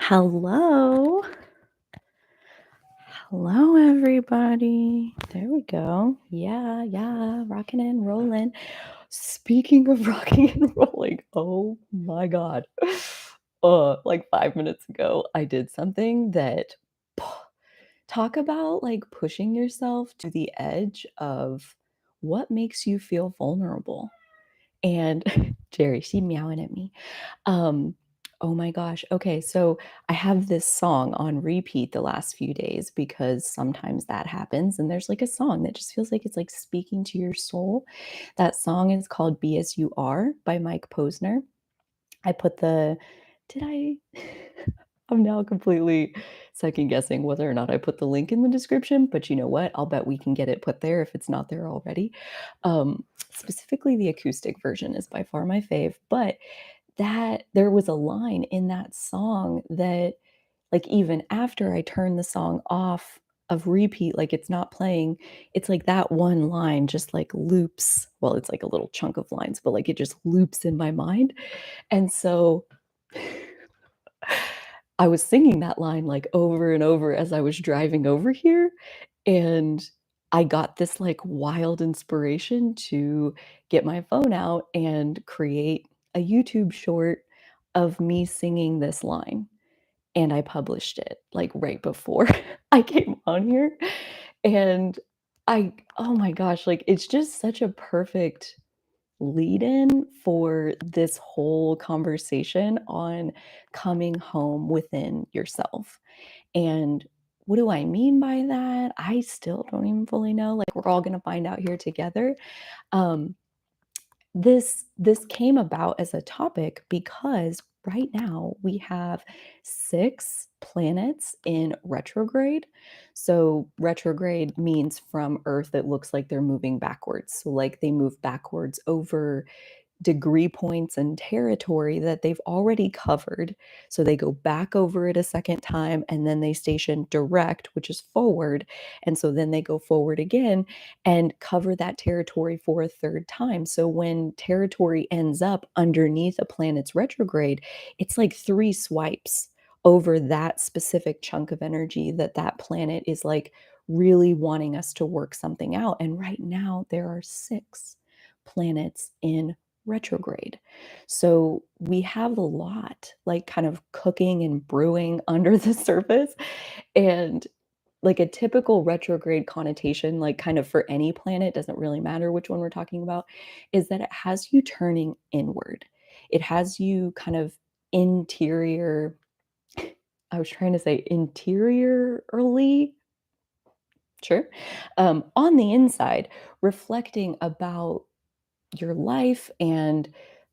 Hello. Hello, everybody. There we go. Yeah, rocking and rolling. Speaking of rocking and rolling, oh my God. Like 5 minutes ago, I did something that talk about like pushing yourself to the edge of what makes you feel vulnerable. And Jerry, she meowing at me. Um, oh my gosh. Okay, so I have this song on repeat the last few days because sometimes that happens and there's like a song that just feels like it's like speaking to your soul. That song is called Be As You Are by Mike Posner. I put the did I I'm now completely second guessing whether or not I put the link in the description, but you know what? I'll bet we can get it put there if it's not there already. Specifically, the acoustic version is by far my fave, but that there was a line in that song that, like, even after I turn the song off of repeat, like, it's not playing, it's like that one line just, like, loops. Well, it's like a little chunk of lines, but, like, it just loops in my mind, and so I was singing that line, like, over and over as I was driving over here, and I got this, like, wild inspiration to get my phone out and create a YouTube short of me singing this line, and I published it, like, right before I came on here, and oh my gosh, like, it's just such a perfect lead in for this whole conversation on coming home within yourself. And what do I mean by that? I still don't even fully know. Like, we're all going to find out here together. Um, this came about as a topic because right now we have 6 planets in retrograde. So retrograde means from Earth, it looks like they're moving backwards. So like they move backwards over degree points and territory that they've already covered. So they go back over it a second time and then they station direct, which is forward. And so then they go forward again and cover that territory for a third time. So when territory ends up underneath a planet's retrograde, it's like 3 swipes over that specific chunk of energy that that planet is like really wanting us to work something out. And right now there are 6 planets in retrograde. So we have a lot like kind of cooking and brewing under the surface. And like a typical retrograde connotation, like kind of for any planet, doesn't really matter which one we're talking about, is that it has you turning inward. It has you kind of interior, I was trying to say interiorly, sure, on the inside, reflecting about your life and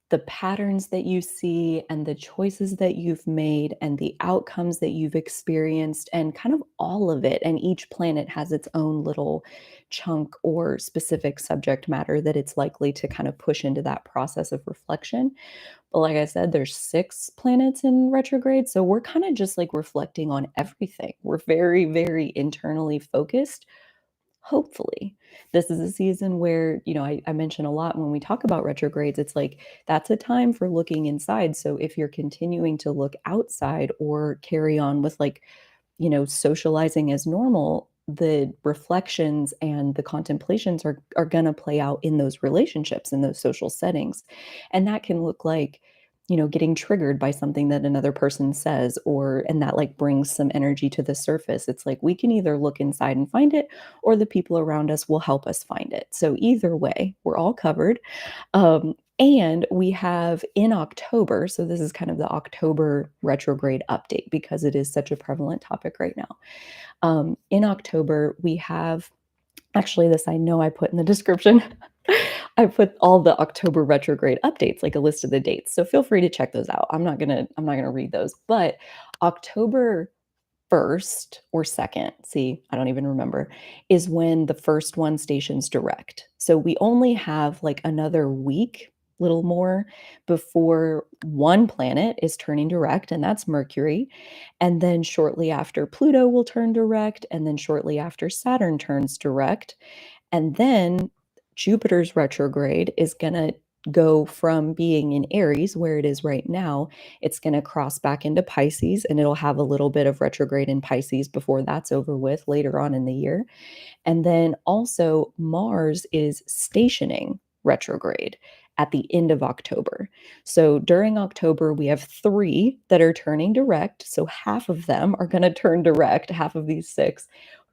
the patterns that you see and the choices that you've made and the outcomes that you've experienced and kind of all of it. And each planet has its own little chunk or specific subject matter that it's likely to kind of push into that process of reflection. But like I said, there's 6 planets in retrograde. So we're kind of just like reflecting on everything. We're very, very internally focused. Hopefully. This is a season where, I mention a lot when we talk about retrogrades, it's like that's a time for looking inside. So if you're continuing to look outside or carry on with like, socializing as normal, the reflections and the contemplations are going to play out in those relationships, in those social settings. And that can look like, getting triggered by something that another person says, and that like brings some energy to the surface. It's like we can either look inside and find it, or the people around us will help us find it. So either way, we're all covered. And we have in October, so this is kind of the October retrograde update because it is such a prevalent topic right now. In October, we have actually this I know I put in the description. I put all the October retrograde updates, like a list of the dates. So feel free to check those out. I'm not gonna read those. But October 1st or 2nd, see, I don't even remember, is when the first one stations direct. So we only have like another week, little more, before one planet is turning direct, and that's Mercury. And then shortly after, Pluto will turn direct, and then shortly after, Saturn turns direct. And then Jupiter's retrograde is going to go from being in Aries, where it is right now, it's going to cross back into Pisces, and it'll have a little bit of retrograde in Pisces before that's over with later on in the year. And then also, Mars is stationing retrograde at the end of October. So during October, we have 3 that are turning direct. So half of them are going to turn direct, half of these 6,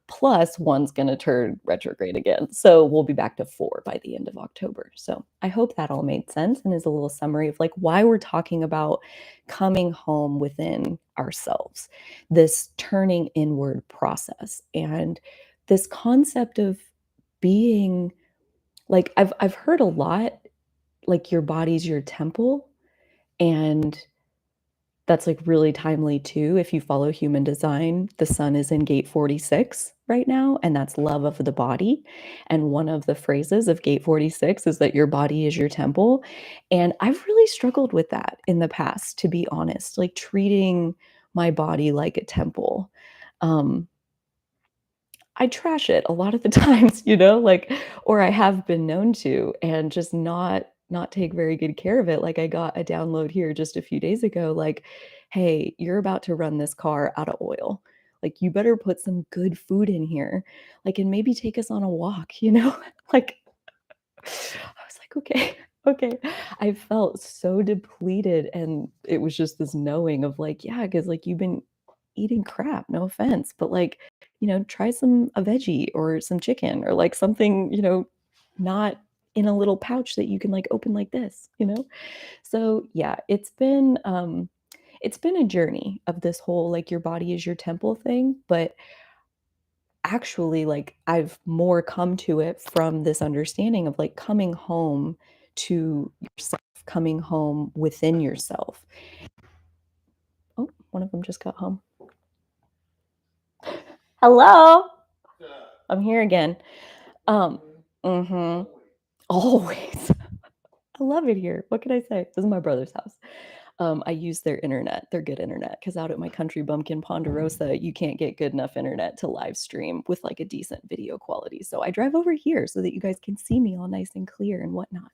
plus one's going to turn retrograde again. So we'll be back to 4 by the end of October. So I hope that all made sense and is a little summary of like why we're talking about coming home within ourselves, this turning inward process, and this concept of being like I've heard a lot like your body's your temple, and that's like really timely too. If you follow human design, the sun is in gate 46 right now, and that's love of the body. And one of the phrases of gate 46 is that your body is your temple. And I've really struggled with that in the past, to be honest, like treating my body like a temple. Um, I trash it a lot of the times, like, or I have been known to, and just not take very good care of it. Like I got a download here just a few days ago, like, hey, you're about to run this car out of oil. Like you better put some good food in here. Like, and maybe take us on a walk. Like I was like, okay, okay. I felt so depleted. And it was just this knowing of like, yeah, because like you've been eating crap, no offense, but like, try a veggie or some chicken or like something, not in a little pouch that you can like open like this. So yeah, it's been a journey of this whole like your body is your temple thing, but actually like I've more come to it from this understanding of like coming home to yourself, coming home within yourself. Oh, one of them just got home. Hello. I'm here again. Mhm. Always. I love it here. What can I say? This is my brother's house. I use their internet. They're good internet because out at my country bumpkin Ponderosa, you can't get good enough internet to live stream with like a decent video quality. So I drive over here so that you guys can see me all nice and clear and whatnot.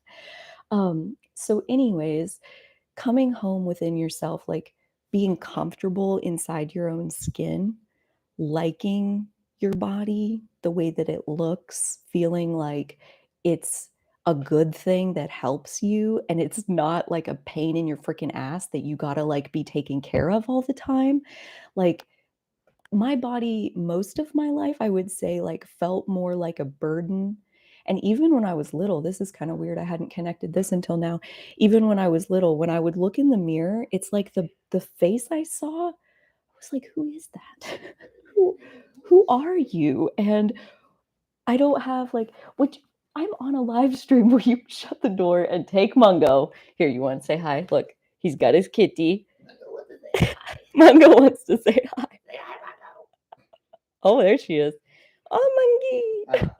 So, anyways, coming home within yourself, like being comfortable inside your own skin, liking your body, the way that it looks, feeling like it's a good thing that helps you and it's not like a pain in your freaking ass that you gotta like be taken care of all the time. Like my body, most of my life, I would say like felt more like a burden. And even when I was little, this is kind of weird. I hadn't connected this until now. Even when I was little, when I would look in the mirror, it's like the face I saw, I was like, who is that? who who are you? And I don't have like which I'm on a live stream where you shut the door and take Mungo. Here, you want to say hi? Look, he's got his kitty. Mungo wants to say hi. Oh, there she is. Oh, Mungie.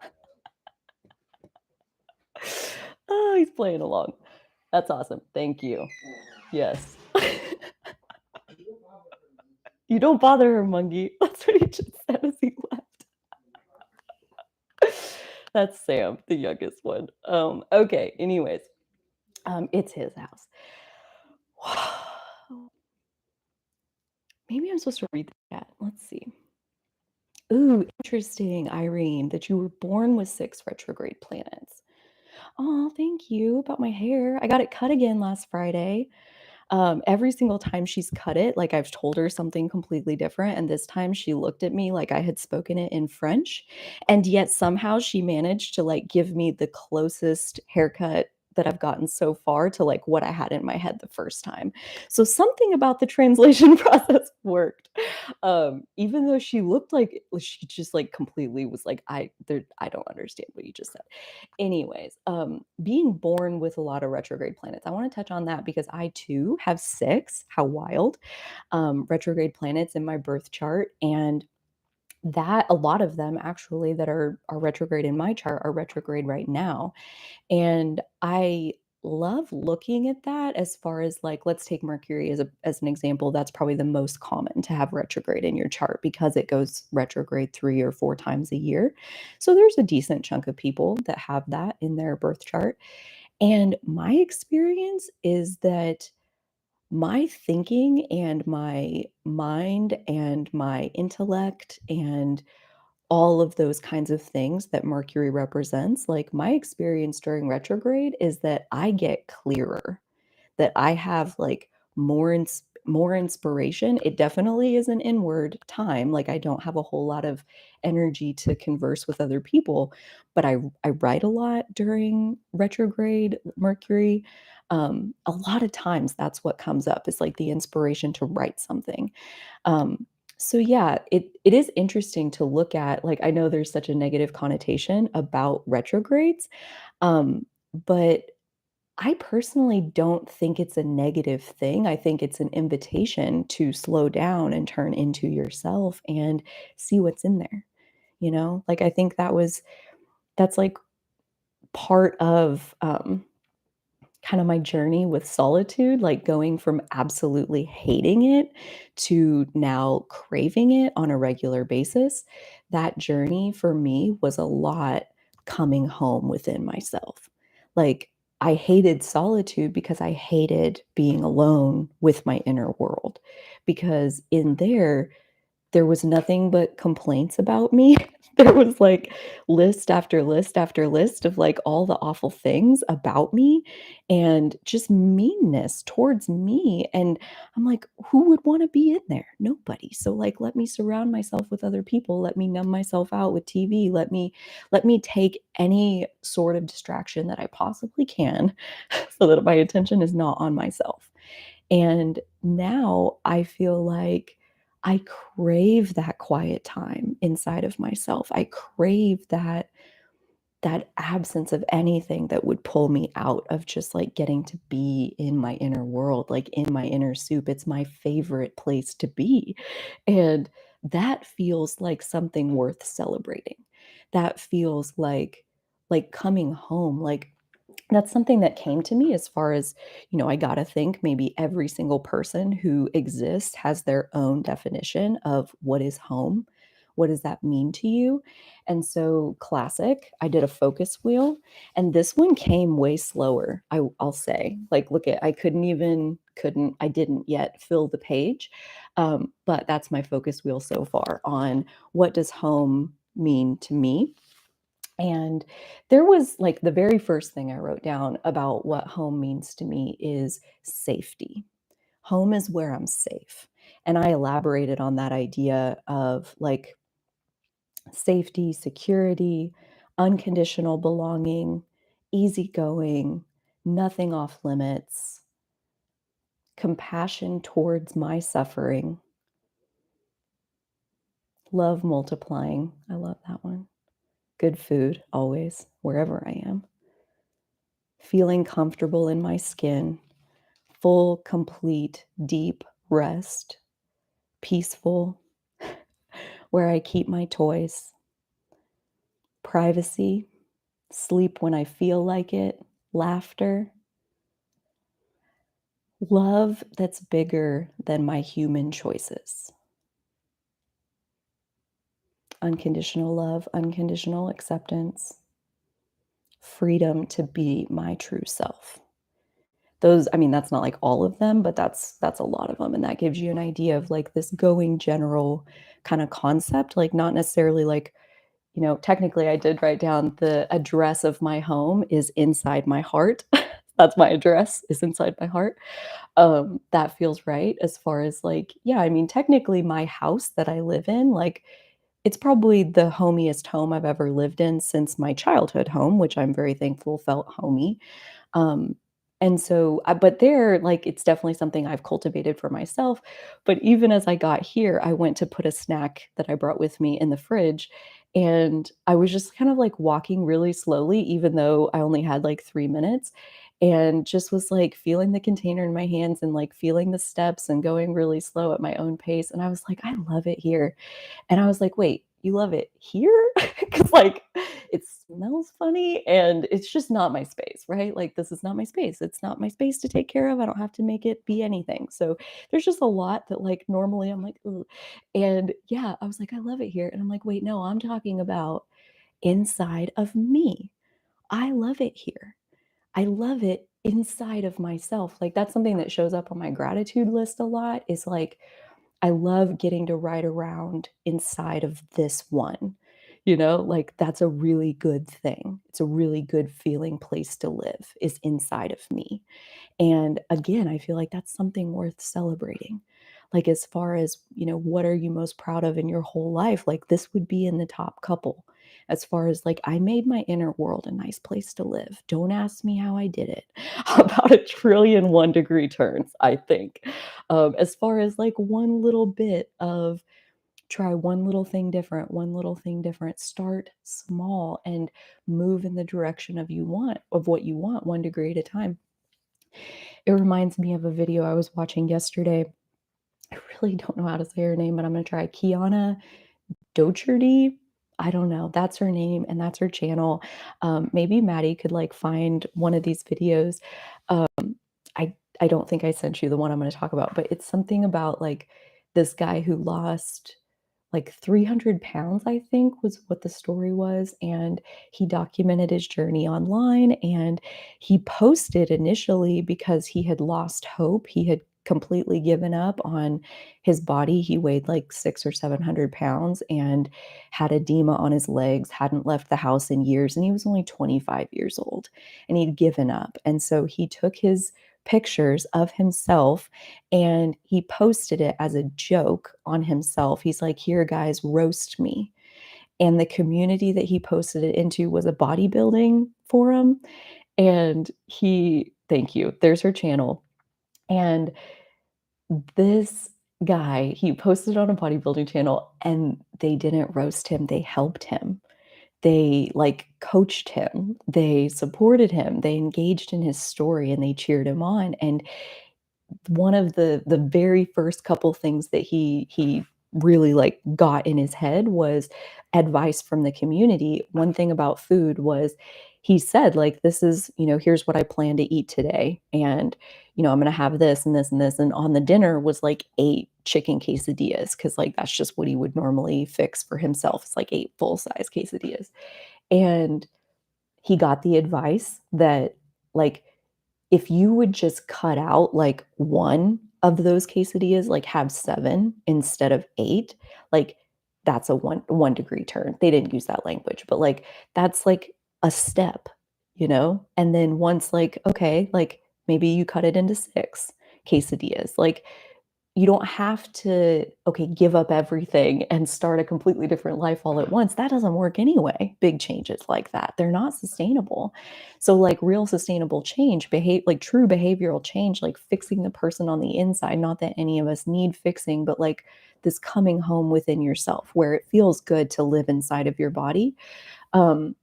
Oh, he's playing along. That's awesome. Thank you. Yes. You don't bother her, Mungie. That's what he just said as he left. That's Sam, the youngest one. Okay, anyways. It's his house. Maybe I'm supposed to read the chat. Let's see. Ooh, interesting, Irene, that you were born with 6 retrograde planets. Oh, thank you. About my hair. I got it cut again last Friday. Every single time she's cut it, like I've told her something completely different. And this time she looked at me like I had spoken it in French. And yet somehow she managed to like give me the closest haircut that I've gotten so far to like what I had in my head the first time. So something about the translation process worked. Even though she looked like she just like completely was like, I don't understand what you just said. Anyways, being born with a lot of retrograde planets, I want to touch on that because I too have 6, how wild, retrograde planets in my birth chart. And that a lot of them actually that are retrograde in my chart are retrograde right now. And I love looking at that as far as like, let's take Mercury as an example. That's probably the most common to have retrograde in your chart because it goes retrograde 3 or 4 times a year. So there's a decent chunk of people that have that in their birth chart. And my experience is that my thinking and my mind and my intellect and all of those kinds of things that Mercury represents, like my experience during retrograde is that I get clearer, that I have like more inspiration. It definitely is an inward time. Like I don't have a whole lot of energy to converse with other people, but I write a lot during retrograde Mercury. A lot of times that's what comes up. It's like the inspiration to write something. Um, so yeah, it is interesting to look at. Like I know there's such a negative connotation about retrogrades, but I personally don't think it's a negative thing. I think it's an invitation to slow down and turn into yourself and see what's in there, you know? Like, I think that's like part of kind of my journey with solitude, like going from absolutely hating it to now craving it on a regular basis. That journey for me was a lot coming home within myself. Like, I hated solitude because I hated being alone with my inner world. Because in there was nothing but complaints about me. There was, like, list after list after list of, like, all the awful things about me and just meanness towards me, and I'm like, "Who would wanna be in there? Nobody." So, like, let me surround myself with other people, let me numb myself out with TV, let me take any sort of distraction that I possibly can so that my attention is not on myself. And now I feel like I crave that quiet time inside of myself. I crave that absence of anything that would pull me out of just like getting to be in my inner world, like in my inner soup. It's my favorite place to be. And that feels like something worth celebrating. That feels like coming home, like that's something that came to me as far as, I got to think maybe every single person who exists has their own definition of what is home. What does that mean to you? And so, classic, I did a focus wheel, and this one came way slower. I'll say, like, look at, I I didn't yet fill the page. But that's my focus wheel so far on what does home mean to me. And there was like the very first thing I wrote down about what home means to me is safety. Home is where I'm safe. And I elaborated on that idea of like safety, security, unconditional belonging, easygoing, nothing off limits, compassion towards my suffering, love multiplying. I love that one. Good food always, wherever I am. Feeling comfortable in my skin, full, complete, deep rest, peaceful, where I keep my toys, privacy, sleep when I feel like it, laughter, love that's bigger than my human choices, unconditional love, unconditional acceptance, freedom to be my true self. Those, I mean, that's not like all of them, but that's a lot of them, and that gives you an idea of like this going general kind of concept, like not necessarily like, technically I did write down the address of my home is inside my heart. That's my address, is inside my heart. That feels right as far as like, yeah, I mean, technically my house that I live in, like it's probably the homiest home I've ever lived in since my childhood home, which I'm very thankful felt homey. Um, and so, but there, like, it's definitely something I've cultivated for myself. But even as I got here, I went to put a snack that I brought with me in the fridge. And I was just kind of like walking really slowly, even though I only had like 3 minutes, and just was like feeling the container in my hands and like feeling the steps and going really slow at my own pace. And I was like, I love it here. And I was like, "Wait, you love it here?" Because like, it smells funny, and it's just not my space, right? Like, this is not my space. It's not my space to take care of. I don't have to make it be anything. So, there's just a lot that, like, normally I'm like, "Ugh." And, yeah, I was like, "I love it here." And I'm like, "Wait, no, I'm talking about inside of me. I love it here. I love it inside of myself. Like, that's something that shows up on my gratitude list a lot is like, I love getting to ride around inside of this one. Like that's a really good thing. It's a really good feeling place to live is inside of me. And again, I feel like that's something worth celebrating. Like, as far as, what are you most proud of in your whole life? Like, this would be in the top couple. As far as like, I made my inner world a nice place to live. Don't ask me how I did it. About a trillion 1 degree turns, I think. As far as like one little bit of try one little thing different, start small and move in the direction of what you want 1 degree at a time. It reminds me of a video I was watching yesterday. I really don't know how to say her name, but I'm gonna try Kiana Docherty. I don't know. That's her name and that's her channel. Maybe Maddie could like find one of these videos. I don't think I sent you the one I'm gonna talk about, but it's something about like this guy who lost like 300 pounds, I think was what the story was. And he documented his journey online and he posted initially because he had lost hope. He had completely given up on his body. He weighed like 600 or 700 pounds and had edema on his legs, hadn't left the house in years. And he was only 25 years old and he'd given up. And so he took his pictures of himself and he posted it as a joke on himself. He's like, "Here, guys, roast me." And the community that he posted it into was a bodybuilding forum. And thank you, there's her channel. And this guy, he posted on a bodybuilding channel and they didn't roast him, they helped him. They like coached him, they supported him, they engaged in his story and they cheered him on. And one of the very first couple things that he really like got in his head was advice from the community. One thing about food was he said like, this is, here's what I plan to eat today, and I'm going to have this and this and this. And on the dinner was like 8 chicken quesadillas, because like that's just what he would normally fix for himself. It's like 8 full-size quesadillas. And he got the advice that like, if you would just cut out, like, one of those quesadillas, like, have 7 instead of 8, like, that's a 1 degree turn. They didn't use that language, but, like, that's, like, a step, And then once, like, okay, like, maybe you cut it into 6 quesadillas, like, you don't have to, okay, give up everything and start a completely different life all at once. That doesn't work anyway. Big changes like that, they're not sustainable. So like real sustainable change, like true behavioral change, like fixing the person on the inside, not that any of us need fixing, but like this coming home within yourself where it feels good to live inside of your body. Um,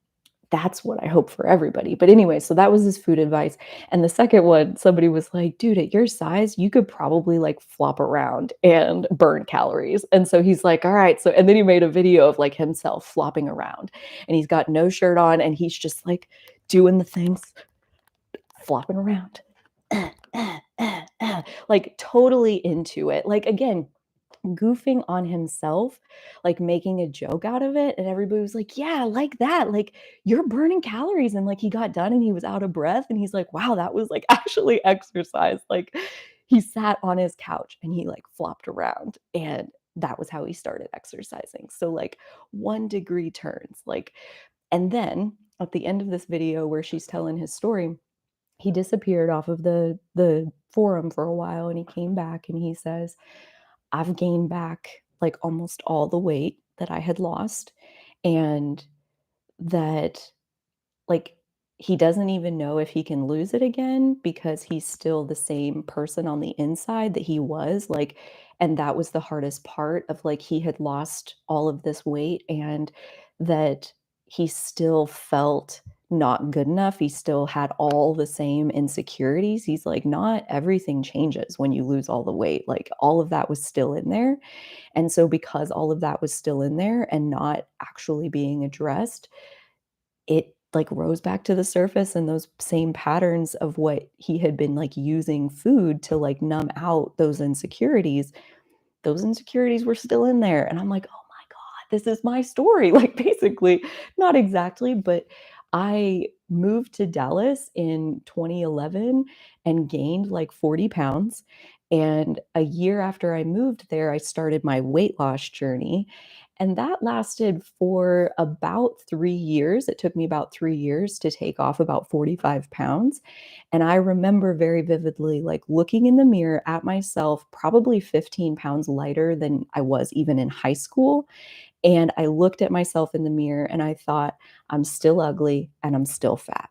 that's what I hope for everybody. But anyway, so that was his food advice. And the second one, somebody was like, "Dude, at your size, you could probably like flop around and burn calories." And so he's like, "All right." So, and then he made a video of like himself flopping around and he's got no shirt on and he's just like doing the things, flopping around, like totally into it. Like, again, goofing on himself, like making a joke out of it, and everybody was like, "Yeah, like that, like, you're burning calories," and, like, he got done and he was out of breath, and he's like, "Wow, that was, like, actually exercise," like, he sat on his couch and he, like, flopped around, and that was how he started exercising. So, like, 1 degree turns, like, and then at the end of this video where she's telling his story, he disappeared off of the forum for a while, and he came back and he says, "I've gained back like almost all the weight that I had lost," and that like he doesn't even know if he can lose it again because he's still the same person on the inside that he was, like, and that was the hardest part of like he had lost all of this weight and that he still felt not good enough. He still had all the same insecurities. He's like, not everything changes when you lose all the weight. Like all of that was still in there. And so because all of that was still in there and not actually being addressed, it, like, rose back to the surface, and those same patterns of what he had been, like, using food to, like, numb out those insecurities were still in there, and I'm like, "Oh my god, this is my story," like, basically, not exactly, but I moved to Dallas in 2011 and gained like 40 pounds. And a year after I moved there, I started my weight loss journey. And that lasted for about 3 years. It took me about 3 years to take off about 45 pounds. And I remember very vividly, like looking in the mirror at myself, probably 15 pounds lighter than I was even in high school. And I looked at myself in the mirror and I thought, I'm still ugly and I'm still fat.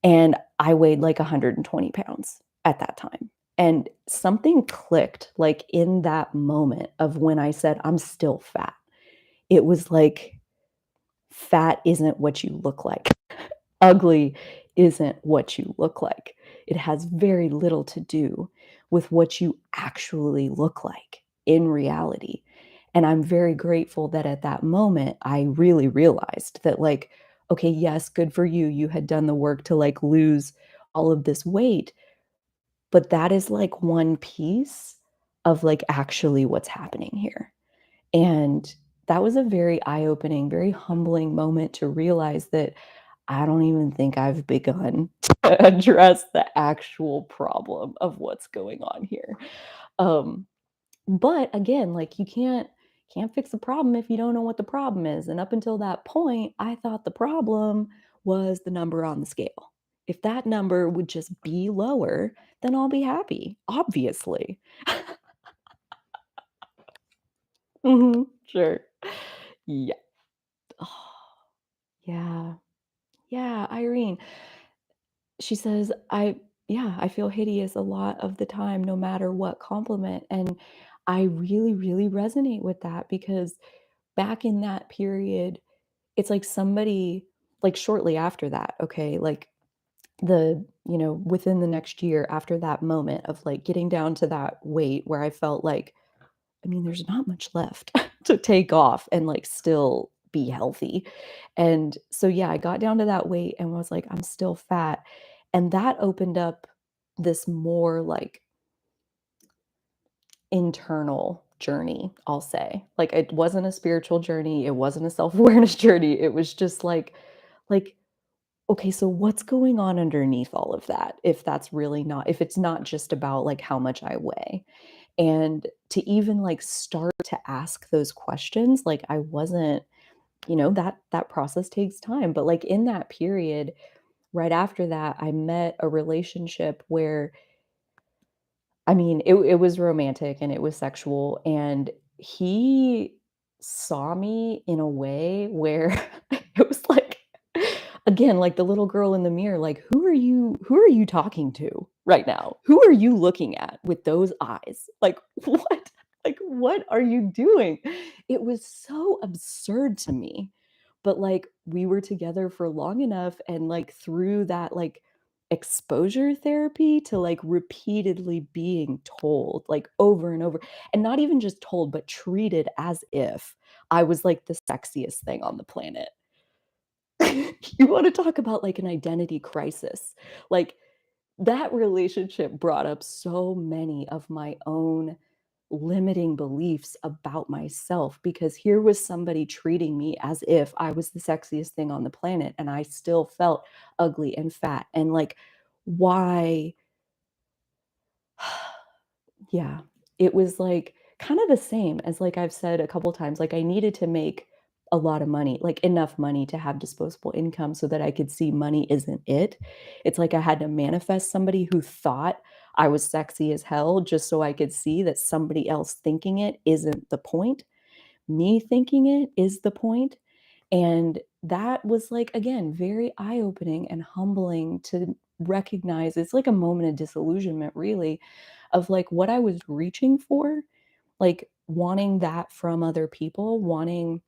And I weighed like 120 pounds at that time. And something clicked like in that moment of when I said, I'm still fat. It was like, fat isn't what you look like. Ugly isn't what you look like. It has very little to do with what you actually look like in reality. And I'm very grateful that at that moment, I really realized that, like, okay, yes, good for you. You had done the work to like lose all of this weight, but that is like one piece of like actually what's happening here. And that was a very eye-opening, very humbling moment to realize that I don't even think I've begun to address the actual problem of what's going on here. Um, but again, like you can't fix a problem if you don't know what the problem is. And up until that point, I thought the problem was the number on the scale. If that number would just be lower, then I'll be happy, obviously. Mhm, sure. Yeah. Yeah. Yeah, Irene. She says, I feel hideous a lot of the time, no matter what compliment." And I really, really resonate with that because back in that period, it's like somebody like shortly after that, okay, like within the next year after that moment of like getting down to that weight where I felt like, I mean, there's not much left to take off and, like, still be healthy. And so, yeah, I got down to that weight and was like, "I'm still fat." And that opened up this more, like, internal journey, I'll say. Like, it wasn't a spiritual journey, it wasn't a self-awareness journey, it was just like, "Okay, so what's going on underneath all of that?" If it's not just about, like, how much I weigh. And to even, like, start to ask those questions, like, I wasn't that process takes time, but, like, in that period, right after that, I met a relationship where I mean, it was romantic and it was sexual, and he saw me in a way where it was like again, like the little girl in the mirror, like, who are you talking to right now? Who are you looking at with those eyes? Like, what? Like, what are you doing? It was so absurd to me, but, like, we were together for long enough and, like, through that, like, exposure therapy to, like, repeatedly being told, like, over and over, and not even just told, but treated as if I was, like, the sexiest thing on the planet. You wanna talk about, like, an identity crisis. Like, that relationship brought up so many of my own limiting beliefs about myself because here was somebody treating me as if I was the sexiest thing on the planet, and I still felt ugly and fat, and, like, why yeah, it was, like, kind of the same as, like, I've said a couple times, like, I needed to make a lot of money, like, enough money to have disposable income so that I could see money isn't it. It's like I had to manifest somebody who thought I was sexy as hell just so I could see that somebody else thinking it isn't the point. Me thinking it is the point, and that was, like, again, very eye-opening and humbling to recognize it's like a moment of disillusionment, really, of, like, what I was reaching for, like, wanting that from other people, wanting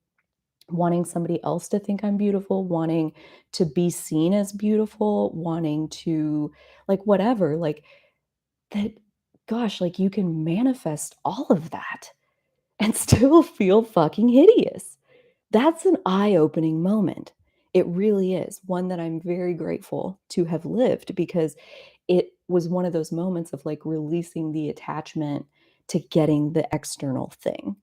somebody else to think I'm beautiful, wanting to be seen as beautiful, wanting to like, whatever, like, that gosh, like, you can manifest all of that and still feel fucking hideous. That's an eye-opening moment. It really is, one that I'm very grateful to have lived because it was one of those moments of, like, releasing the attachment to getting the external thing,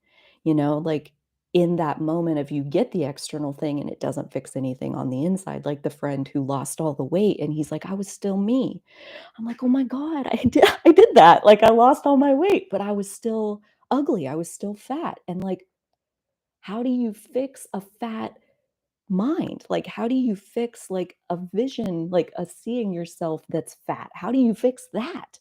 like in that moment of you get the external thing and it doesn't fix anything on the inside, like the friend who lost all the weight and he's like, "I was still me." I'm like, "Oh my god, I did that." Like, I lost all my weight, but I was still ugly, I was still fat, and, like, how do you fix a fat mind? Like, how do you fix, like, a vision, like, a seeing yourself that's fat? How do you fix that?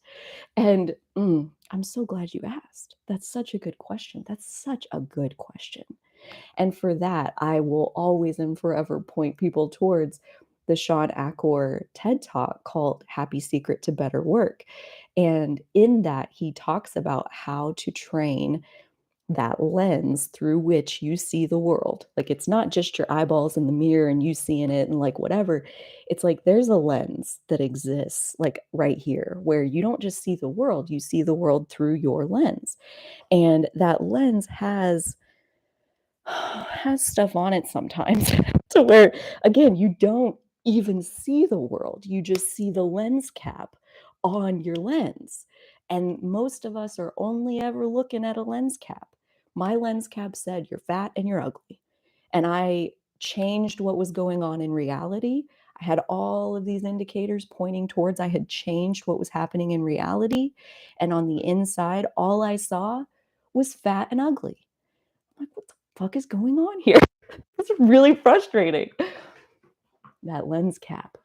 And, I'm so glad you asked. That's such a good question. That's such a good question. And for that, I will always and forever point people towards the Sean Achor TED Talk called Happy Secret to Better Work. And in that, he talks about how to train that lens through which you see the world. Like, it's not just your eyeballs in the mirror and you seeing it and like whatever. It's like there's a lens that exists like right here where you don't just see the world, you see the world through your lens. And that lens has stuff on it sometimes to where, again, you don't even see the world. You just see the lens cap on your lens. And most of us are only ever looking at a lens cap. My lens cap said, "You're fat and you're ugly." And I changed what was going on in reality. I had all of these indicators pointing towards I had changed what was happening in reality. And on the inside, all I saw was fat and ugly. I'm like, what the fuck is going on here? It's really frustrating. That lens cap,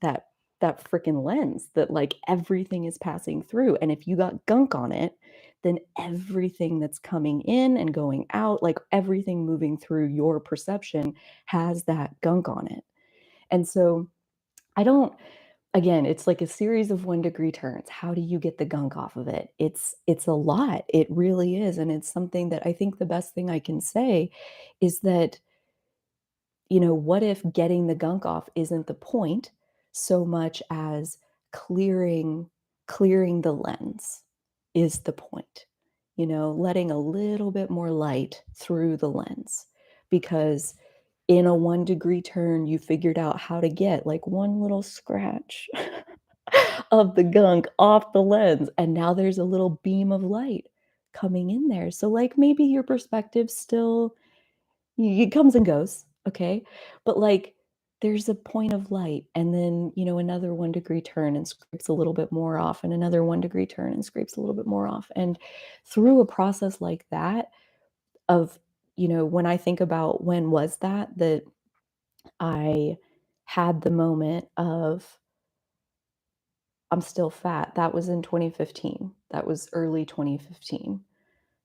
that that freaking lens that like everything is passing through. And if you got gunk on it, then everything that's coming in and going out, like everything moving through your perception has that gunk on it. And so I don't again, it's like a series of 1-degree turns. How do you get the gunk off of it? It's a lot. It really is. And it's something that I think the best thing I can say is that, what if getting the gunk off isn't the point so much as clearing the lens is the point. Letting a little bit more light through the lens because in a 1-degree turn you figured out how to get like one little scratch of the gunk off the lens and now there's a little beam of light coming in there. So like maybe your perspective still it comes and goes, okay? But, like, there's a point of light, and then, another 1-degree turn and scrapes a little bit more off, and another 1-degree turn and scrapes a little bit more off, and through a process like that of, when I think about when was that I had the moment of, "I'm still fat," that was in 2015. That was early 2015.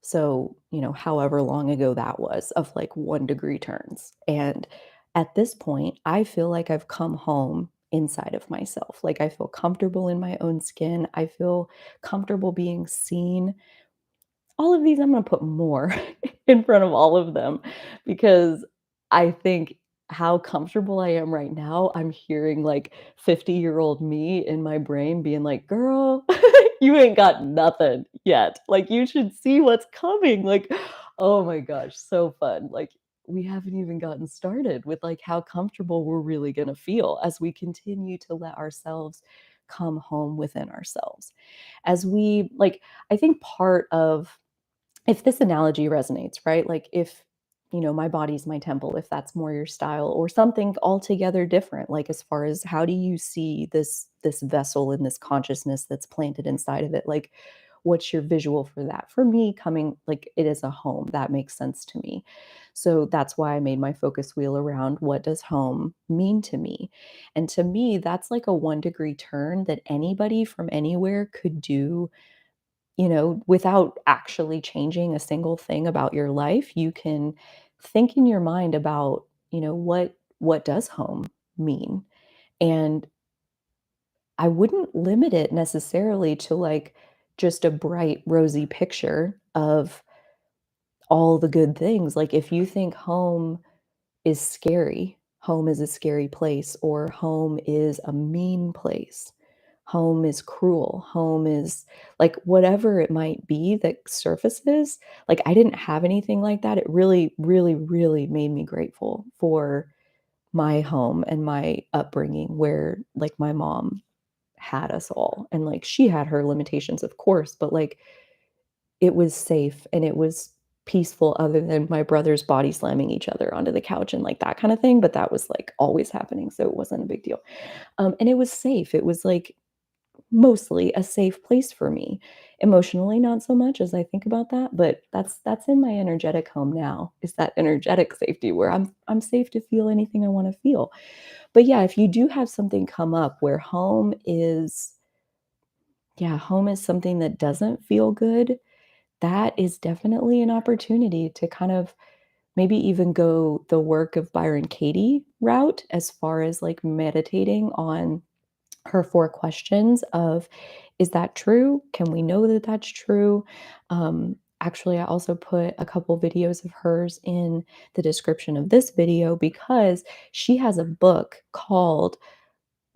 So, however long ago that was of like 1-degree turns. And at this point, I feel like I've come home inside of myself. Like I feel comfortable in my own skin. I feel comfortable being seen. All of these, I'm going to put more in front of all of them because I think how comfortable I am right now, I'm hearing like 50-year-old me in my brain being like, girl, you ain't got nothing yet. Like, you should see what's coming. Like, oh my gosh, so fun. Like, we haven't even gotten started with like how comfortable we're really going to feel as we continue to let ourselves come home within ourselves. As we like, I think part of if this analogy resonates, right? Like if, my body's my temple, if that's more your style or something altogether different, like as far as how do you see this vessel and this consciousness that's planted inside of it? Like what's your visual for that? For me, coming like it is a home, that makes sense to me. So that's why I made my focus wheel around what does home mean to me? And to me, that's like a 1-degree turn that anybody from anywhere could do without actually changing a single thing about your life, you can think in your mind about, what does home mean? And I wouldn't limit it necessarily to like just a bright rosy picture of all the good things. Like if you think home is scary, home is a scary place, or home is a mean place. Home is cruel. Home is like whatever it might be that surfaces. Like I didn't have anything like that. It really, really, really made me grateful for my home and my upbringing where like my mom had us all. And like she had her limitations, of course, but like it was safe and it was peaceful other than my brothers body slamming each other onto the couch and, like, that kinda thing, but that was, like, always happening, so it wasn't a big deal. And it was safe. It was, like, mostly a safe place for me. Emotionally, not so much as I think about that, but that's in my energetic home now, is that energetic safety where I'm safe to feel anything I wanna feel. But, yeah, if you do have something come up where home is something that doesn't feel good, that is definitely an opportunity to kind of maybe even go the work of Byron Katie route as far as, like, meditating on her 4 questions of, "Is that true? Can we know that that's true?" Actually, I also put a couple videos of hers in the description of this video because she has a book called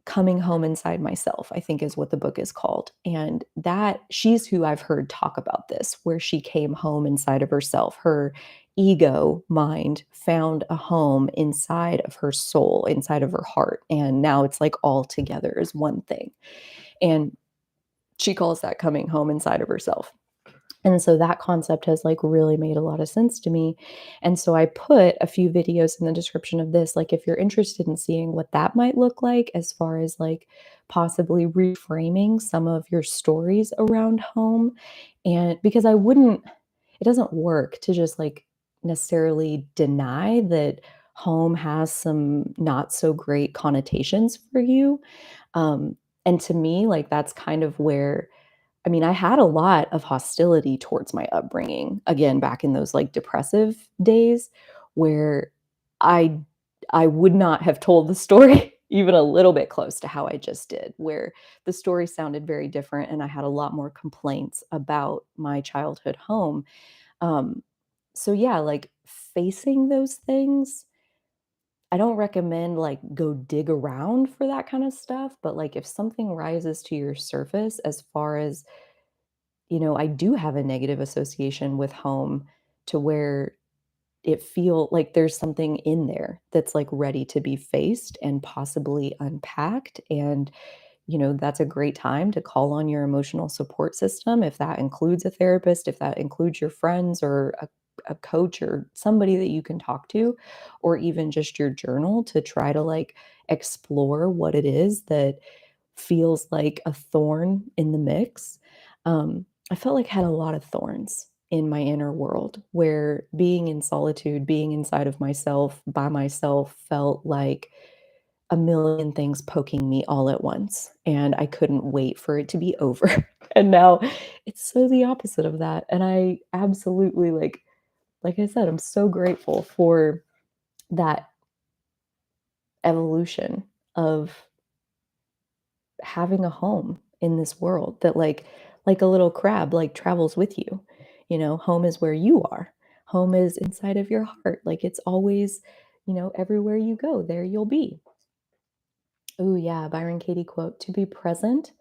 Coming Home Inside Myself, I think is what the book is called, and that she's who I've heard talk about this, where she came home inside of herself. Her ego mind found a home inside of her soul, inside of her heart, and now it's, like, all together as one thing, and she calls that coming home inside of herself. And so that concept has, like, really made a lot of sense to me. And so I put a few videos in the description of this, like, if you're interested in seeing what that might look like as far as, like, possibly reframing some of your stories around home. And because it doesn't work to just, like, necessarily deny that home has some not so great connotations for you. Um, and to me, like, that's kind of where I mean, I had a lot of hostility towards my upbringing, again, back in those, like, depressive days where I I would not have told the story even a little bit close to how I just did, where the story sounded very different and I had a lot more complaints about my childhood home. Um, so yeah, like, facing those things, I don't recommend, like, go dig around for that kinda stuff, but, like, if something rises to your surface as far as I do have a negative association with home to where it feel like there's something in there that's, like, ready to be faced and possibly unpacked, and, that's a great time to call on your emotional support system, if that includes a therapist, if that includes your friends or a coach or somebody that you can talk to, or even just your journal to try to, like, explore what it is that feels like a thorn in the mix. I felt like I had a lot of thorns in my inner world where being in solitude, being inside of myself, by myself, felt like a million things poking me all at once. And I couldn't wait for it to be over. And now it's so the opposite of that. And I absolutely like I said, I'm so grateful for that evolution of having a home in this world that like a little crab like travels with you. Home is where you are. Home is inside of your heart. Like it's always, everywhere you go, there you'll be. Oh yeah, Byron Katie quote, to be present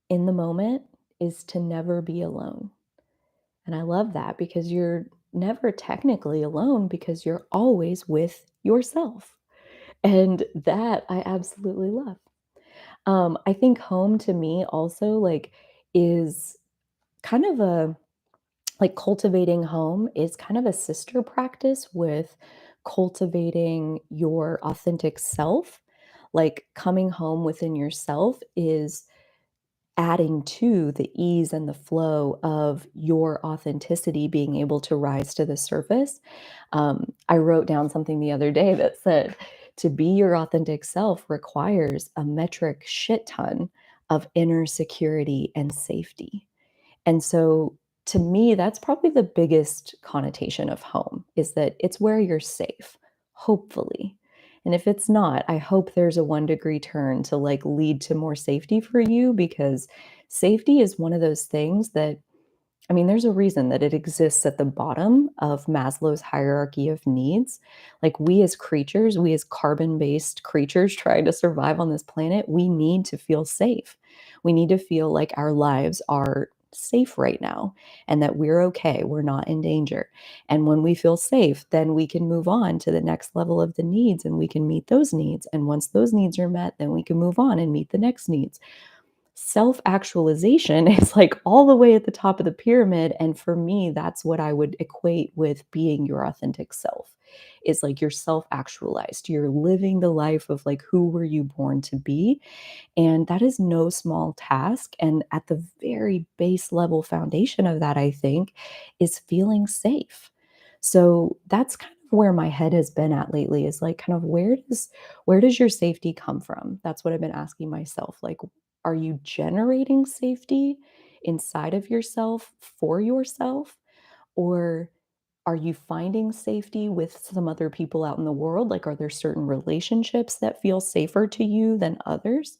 in the moment is to never be alone. And I love that because you're never technically alone because you're always with yourself. And that I absolutely love. I think home to me also is kind of a like cultivating home is kind of a sister practice with cultivating your authentic self. Like coming home within yourself is adding to the ease and the flow of your authenticity being able to rise to the surface. I wrote down something the other day that said, to be your authentic self requires a metric shit ton of inner security and safety. And so to me, that's probably the biggest connotation of home is that it's where you're safe, hopefully. And if it's not, I hope there's a 1-degree turn to like lead to more safety for you because safety is one of those things that I mean, there's a reason that it exists at the bottom of Maslow's hierarchy of needs. Like, we as creatures, we as carbon based creatures trying to survive on this planet, we need to feel safe. We need to feel like our lives are safe right now and that we're okay, we're not in danger. And when we feel safe, then we can move on to the next level of the needs and we can meet those needs. And once those needs are met, then we can move on and meet the next needs. self-actualization is like all the way at the top of the pyramid. And for me, that's what I would equate with being your authentic self. Is like you're self-actualized. You're living the life of like who were you born to be? And that is no small task. And at the very base level foundation of that, I think, is feeling safe. So that's kind of where my head has been at lately is like kind of where does your safety come from? That's what I've been asking myself. Like, are you generating safety inside of yourself for yourself? Or are you finding safety with some other people out in the world? Like, are there certain relationships that feel safer to you than others?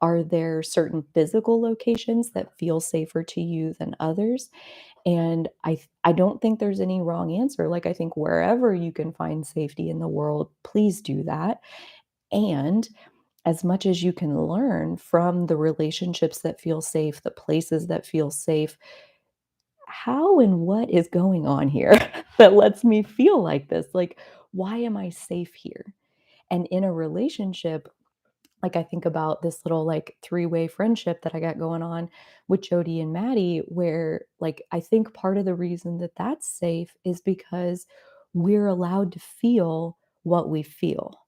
Are there certain physical locations that feel safer to you than others? And I don't think there's any wrong answer. Like, I think wherever you can find safety in the world, please do that. And as much as you can learn from the relationships that feel safe, the places that feel safe, how and what is going on here that lets me feel like this? Like, why am I safe here? And in a relationship, like I think about this little like three-way friendship that I got going on with Jody and Maddie, where like I think part of the reason that that's safe is because we're allowed to feel what we feel,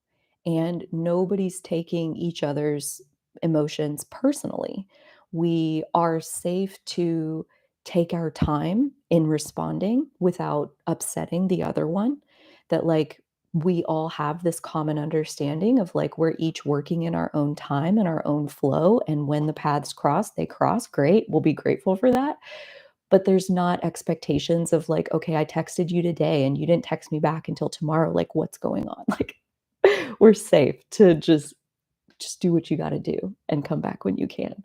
and nobody's taking each other's emotions personally. We are safe to take our time in responding without upsetting the other one. That like we all have this common understanding of like we're each working in our own time and our own flow. And when the paths cross, they cross. Great. We'll be grateful for that. But there's not expectations of like, okay, I texted you today and you didn't text me back until tomorrow. Like, what's going on? Like, we're safe to just do what you got to do and come back when you can.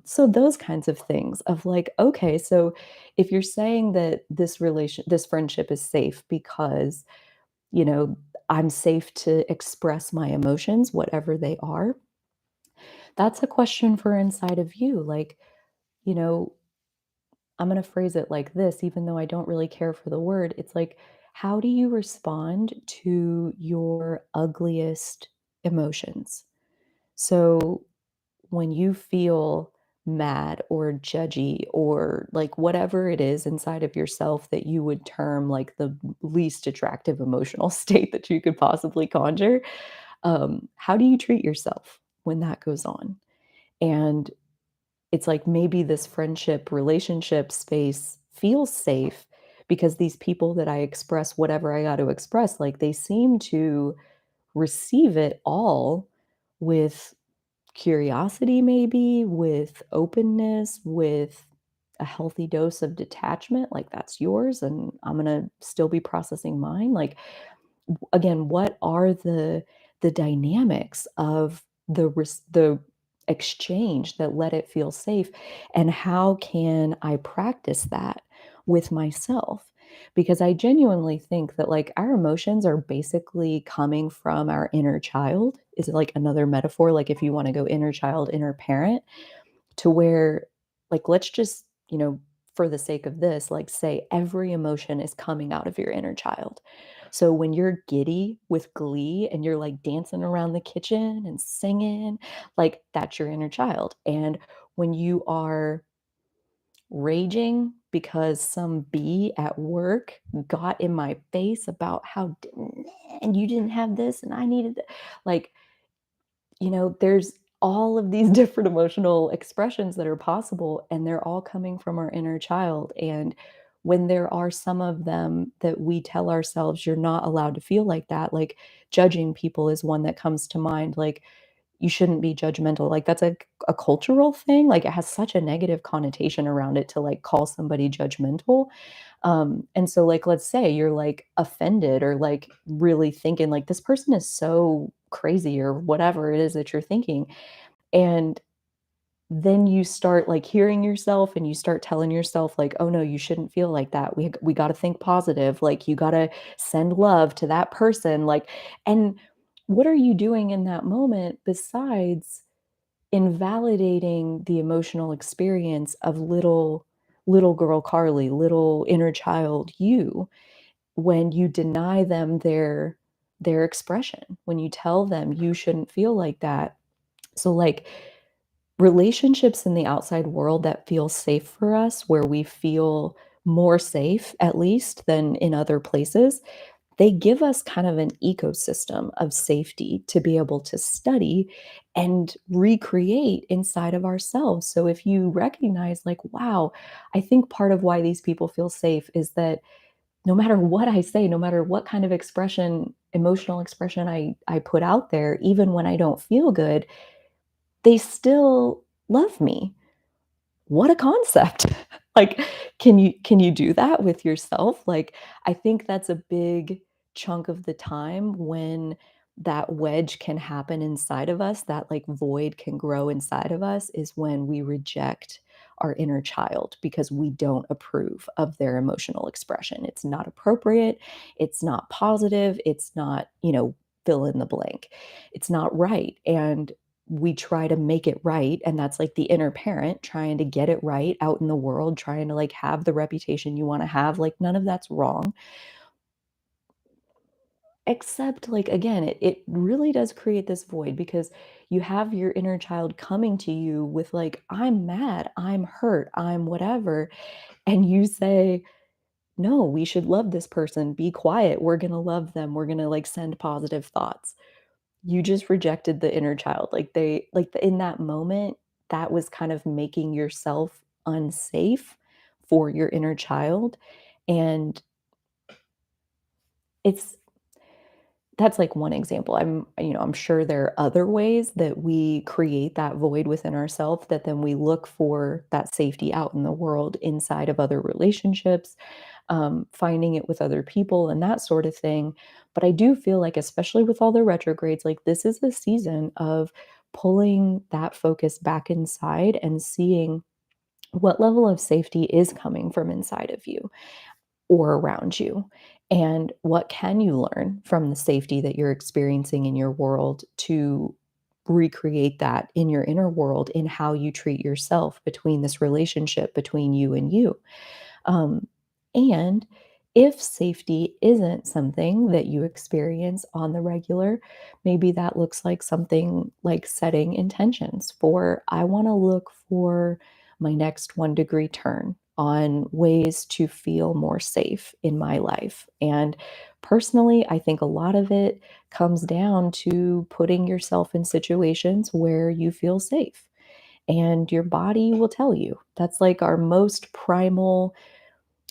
So those kinds of things of like, okay, so if you're saying that this friendship is safe because you know, I'm safe to express my emotions, whatever they are. That's a question for inside of you. Like, you know, I'm going to phrase it like this, even though I don't really care for the word. It's like, how do you respond to your ugliest emotions? So when you feel mad or judgy or like whatever it is inside of yourself that you would term like the least attractive emotional state that you could possibly conjure, how do you treat yourself when that goes on? And it's like maybe this friendship relationship space feels safe because these people that I express whatever I got to express, like they seem to receive it all with curiosity, maybe with openness, with a healthy dose of detachment, like that's yours and I'm going to still be processing mine. Like again, what are the dynamics of the exchange that let it feel safe, and how can I practice that with myself? Because I genuinely think that like our emotions are basically coming from our inner child. Is it like another metaphor? Like if you want to go inner child, inner parent, to where like let's just for the sake of this like say every emotion is coming out of your inner child. So when you're giddy with glee and you're like dancing around the kitchen and singing, like that's your inner child. And when you are raging because some bee at work got in my face about how and you didn't have this and I needed it, like there's all of these different emotional expressions that are possible, and they're all coming from our inner child. And when there are some of them that we tell ourselves, you're not allowed to feel like that, like judging people is one that comes to mind. Like, you shouldn't be judgmental. Like, that's a cultural thing. Like, it has such a negative connotation around it to like call somebody judgmental. And so, like, let's say you're like offended or like really thinking like this person is so crazy or whatever it is that you're thinking. And then you start like hearing yourself and you start telling yourself like, oh no, you shouldn't feel like that. We got to think positive. Like you got to send love to that person. Like, and what are you doing in that moment besides invalidating the emotional experience of little girl Carly, little inner child you, when you deny them their expression, when you tell them you shouldn't feel like that. So like relationships in the outside world that feel safe for us, where we feel more safe, at least, than in other places, they give us kind of an ecosystem of safety to be able to study and recreate inside of ourselves. So if you recognize, like, wow, I think part of why these people feel safe is that no matter what I say, no matter what kind of expression, emotional expression I put out there, even when I don't feel good, they still love me. What a concept. Like, can you do that with yourself? Like, I think that's a big chunk of the time when that wedge can happen inside of us, that, like, void can grow inside of us, is when we reject our inner child because we don't approve of their emotional expression. It's not appropriate, it's not positive, it's not, fill in the blank. It's not right, and we try to make it right, and that's like the inner parent trying to get it right out in the world, trying to, like, have the reputation you wanna have, like, none of that's wrong, except, like, again, it really does create this void because you have your inner child coming to you with, like, "I'm mad, I'm hurt, I'm whatever," and you say, "No, we should love this person, be quiet, we're gonna love them, we're gonna, like, send positive thoughts." You just rejected the inner child, like, in that moment, that was kind of making yourself unsafe for your inner child, and it's that's, like, one example. I'm sure there are other ways that we create that void within ourselves that then we look for that safety out in the world inside of other relationships, finding it with other people and that sort of thing. But I do feel like, especially with all the retrogrades, like, this is the season of pulling that focus back inside and seeing what level of safety is coming from inside of you or around you. And what can you learn from the safety that you're experiencing in your world to recreate that in your inner world in how you treat yourself between this relationship between you and you? Um, and if safety isn't something that you experience on the regular, maybe that looks like something like setting intentions for, I want to look for my next 1 degree turn on ways to feel more safe in my life. And personally, I think a lot of it comes down to putting yourself in situations where you feel safe. And your body will tell you. That's like our most primal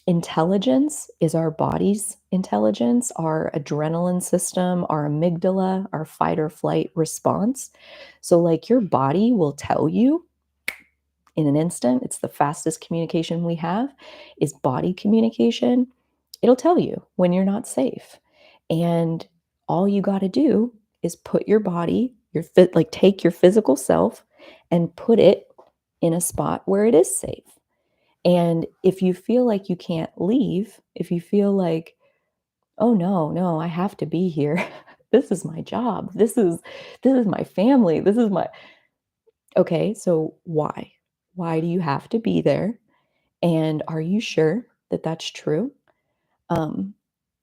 intelligence is our body's intelligence, our adrenaline system, our amygdala, our fight or flight response. So, like, your body will tell you in an instant. It's the fastest communication we have is body communication. It'll tell you when you're not safe. And all you got to do is put your body, like, take your physical self and put it in a spot where it is safe. And if you feel like you can't leave, if you feel like, "Oh, no, no, I have to be here. This is my job. This is my family. This is my." Okay, so why? Why do you have to be there? And are you sure that that's true? Um,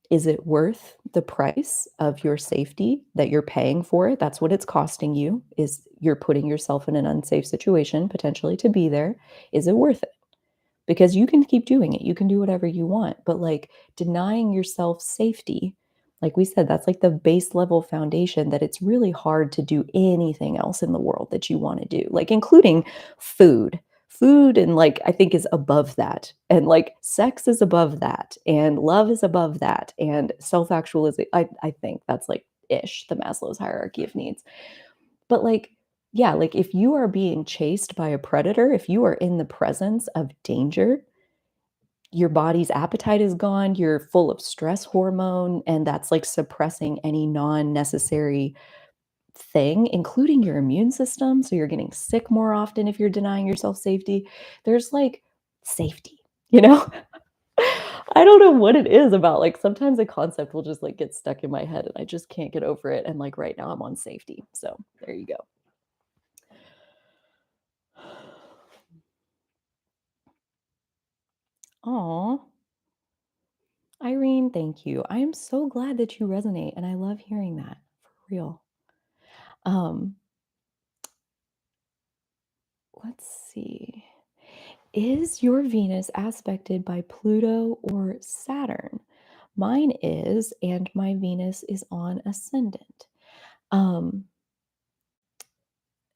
is it worth the price of your safety that you're paying for it? That's what it's costing you, is you're putting yourself in an unsafe situation potentially to be there. Is it worth it? Because you can keep doing it. You can do whatever you want, but, like, denying yourself safety, like we said, that's like the base level foundation that it's really hard to do anything else in the world that you want to do, like, including food. Food and, like, I think is above that. And, like, sex is above that. And love is above that. And self-actualization, I think that's, like, ish, the Maslow's hierarchy of needs. But, like, yeah, like, if you are being chased by a predator, if you are in the presence of danger, your body's appetite is gone, you're full of stress hormone, and that's, like, suppressing any non-necessary thing, including your immune system, so you're getting sick more often if you're denying yourself safety. There's, like, safety, you know? I don't know what it is about, like, sometimes a concept will just, like, get stuck in my head, and I just can't get over it, and, like, right now I'm on safety, so there you go. Aw, Irene, thank you. I am so glad that you resonate, and I love hearing that, for real. Um, let's see. Is your Venus aspected by Pluto or Saturn? Mine is, and my Venus is on ascendant. Um,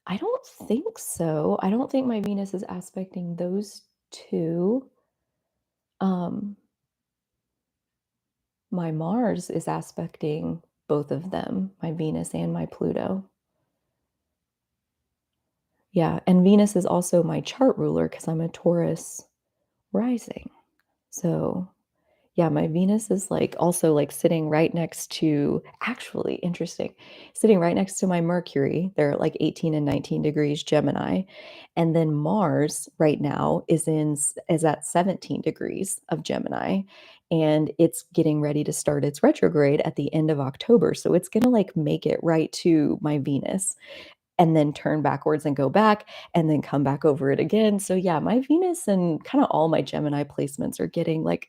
I don't think so. I don't think my Venus is aspecting those two. Um, my Mars is aspecting both of them, my Venus and my Pluto. Yeah, and Venus is also my chart ruler because I'm a Taurus rising. So yeah, my Venus is like also like sitting right next to, actually interesting, sitting right next to my Mercury. They're at like 18 and 19 degrees Gemini. And then Mars right now is at 17 degrees of Gemini. And it's getting ready to start its retrograde at the end of October. So it's gonna like make it right to my Venus and then turn backwards and go back and then come back over it again. So yeah, my Venus and kind of all my Gemini placements are getting like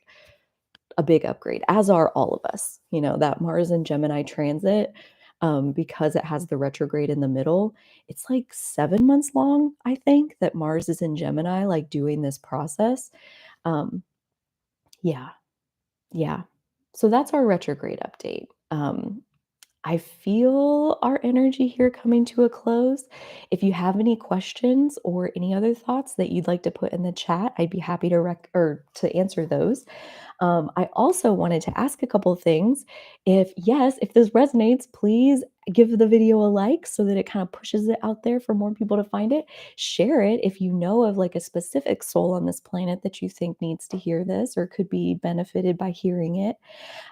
a big upgrade, as are all of us. You know, that Mars and Gemini transit, because it has the retrograde in the middle, it's like 7 months long, I think, that Mars is in Gemini, like doing this process. Um, yeah, yeah. So that's our retrograde update. I feel our energy here coming to a close. If you have any questions or any other thoughts that you'd like to put in the chat, I'd be happy to or to answer those. I also wanted to ask a couple of things. If this resonates, please give the video a like so that it kind of pushes it out there for more people to find it. Share it if you know of like a specific soul on this planet that you think needs to hear this or could be benefited by hearing it.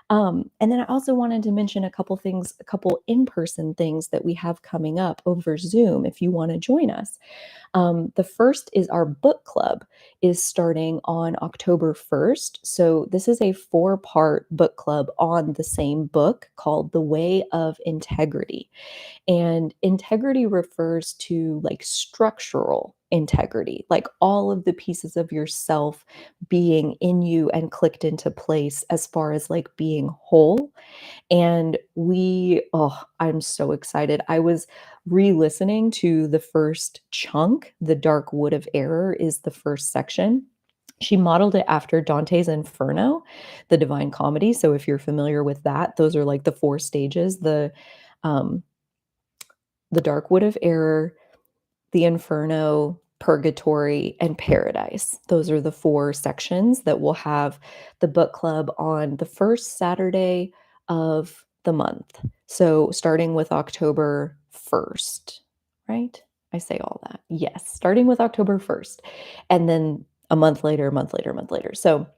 And then I also wanted to mention a couple things, a couple in-person things that we have coming up over Zoom if you want to join us. The first is our book club is starting on October 1st. So this is a 4-part book club on the same book called The Way of Integrity. And integrity refers to like structural integrity, like all of the pieces of yourself being in you and clicked into place as far as like being whole. And I'm so excited. I was re-listening to the first chunk. The Dark Wood of Error is the first section. She modeled it after Dante's Inferno, the Divine Comedy. So if you're familiar with that, those are like the 4 stages, um the Dark Wood of Error, the Inferno, Purgatory, and Paradise. Those are the 4 sections that will have the book club on the first Saturday of the month. So starting with October 1st, right? I say all that. Yes, starting with October 1st. And then a month later, a month later, a month later. So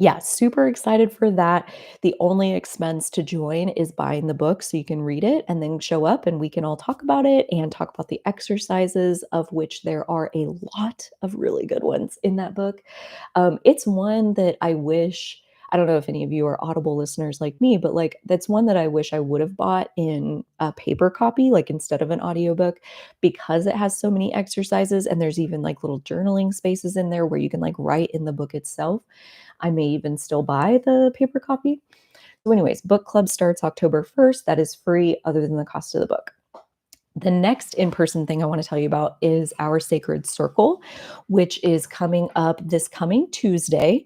yeah, super excited for that. The only expense to join is buying the book so you can read it and then show up and we can all talk about it and talk about the exercises, of which there are a lot of really good ones in that book. It's one that I wish, I don't know if any of you are Audible listeners like me, but like that's one that I wish I would have bought in a paper copy, like instead of an audiobook, because it has so many exercises and there's even like little journaling spaces in there where you can like write in the book itself. I may even still buy the paper copy. So, anyways, book club starts October 1st. That is free, other than the cost of the book. The next in person thing I want to tell you about is our Sacred Circle, which is coming up this coming Tuesday.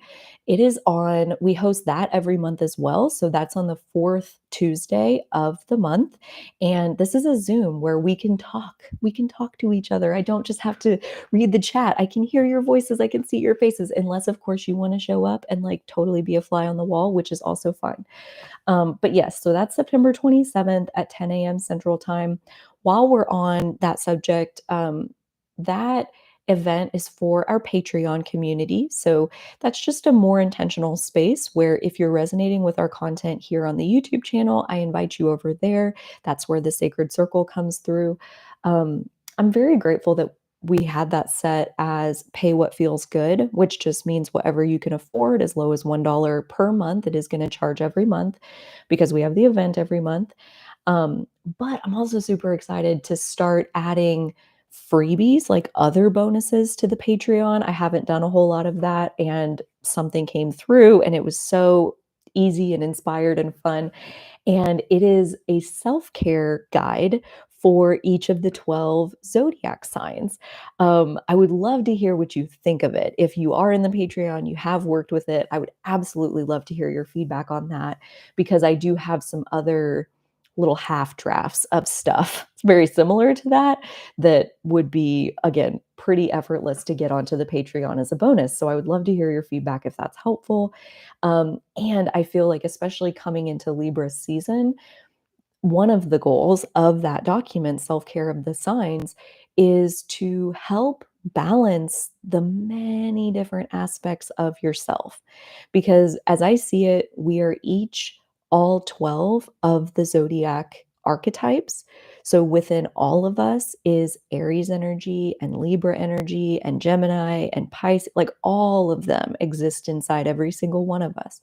We host that every month as well. So that's on the 4th Tuesday of the month. And this is a Zoom where we can talk. We can talk to each other. I don't just have to read the chat. I can hear your voices. I can see your faces, unless, of course, you want to show up and like totally be a fly on the wall, which is also fine. But yes, so that's September 27th at 10 a.m. Central Time. While we're on that subject, that event is for our Patreon community. So that's just a more intentional space where if you're resonating with our content here on the YouTube channel, I invite you over there. That's where the Sacred Circle comes through. I'm very grateful that we had that set as pay what feels good, which just means whatever you can afford, as low as $1 per month. It is going to charge every month because we have the event every month. Um, but I'm also super excited to start adding freebies, like other bonuses to the Patreon. I haven't done a whole lot of that, and something came through, and it was so easy and inspired and fun. And it is a self care guide for each of the 12 zodiac signs. I would love to hear what you think of it. If you are in the Patreon, you have worked with it, I would absolutely love to hear your feedback on that because I do have some other little half drafts of stuff very similar to that that would be, again, pretty effortless to get onto the Patreon as a bonus. So I would love to hear your feedback if that's helpful. And I feel like, especially coming into Libra season, one of the goals of that document, Self Care of the Signs, is to help balance the many different aspects of yourself. Because as I see it, we are each all 12 of the zodiac archetypes. So within all of us is Aries energy and Libra energy and Gemini and Pisces, like all of them exist inside every single one of us.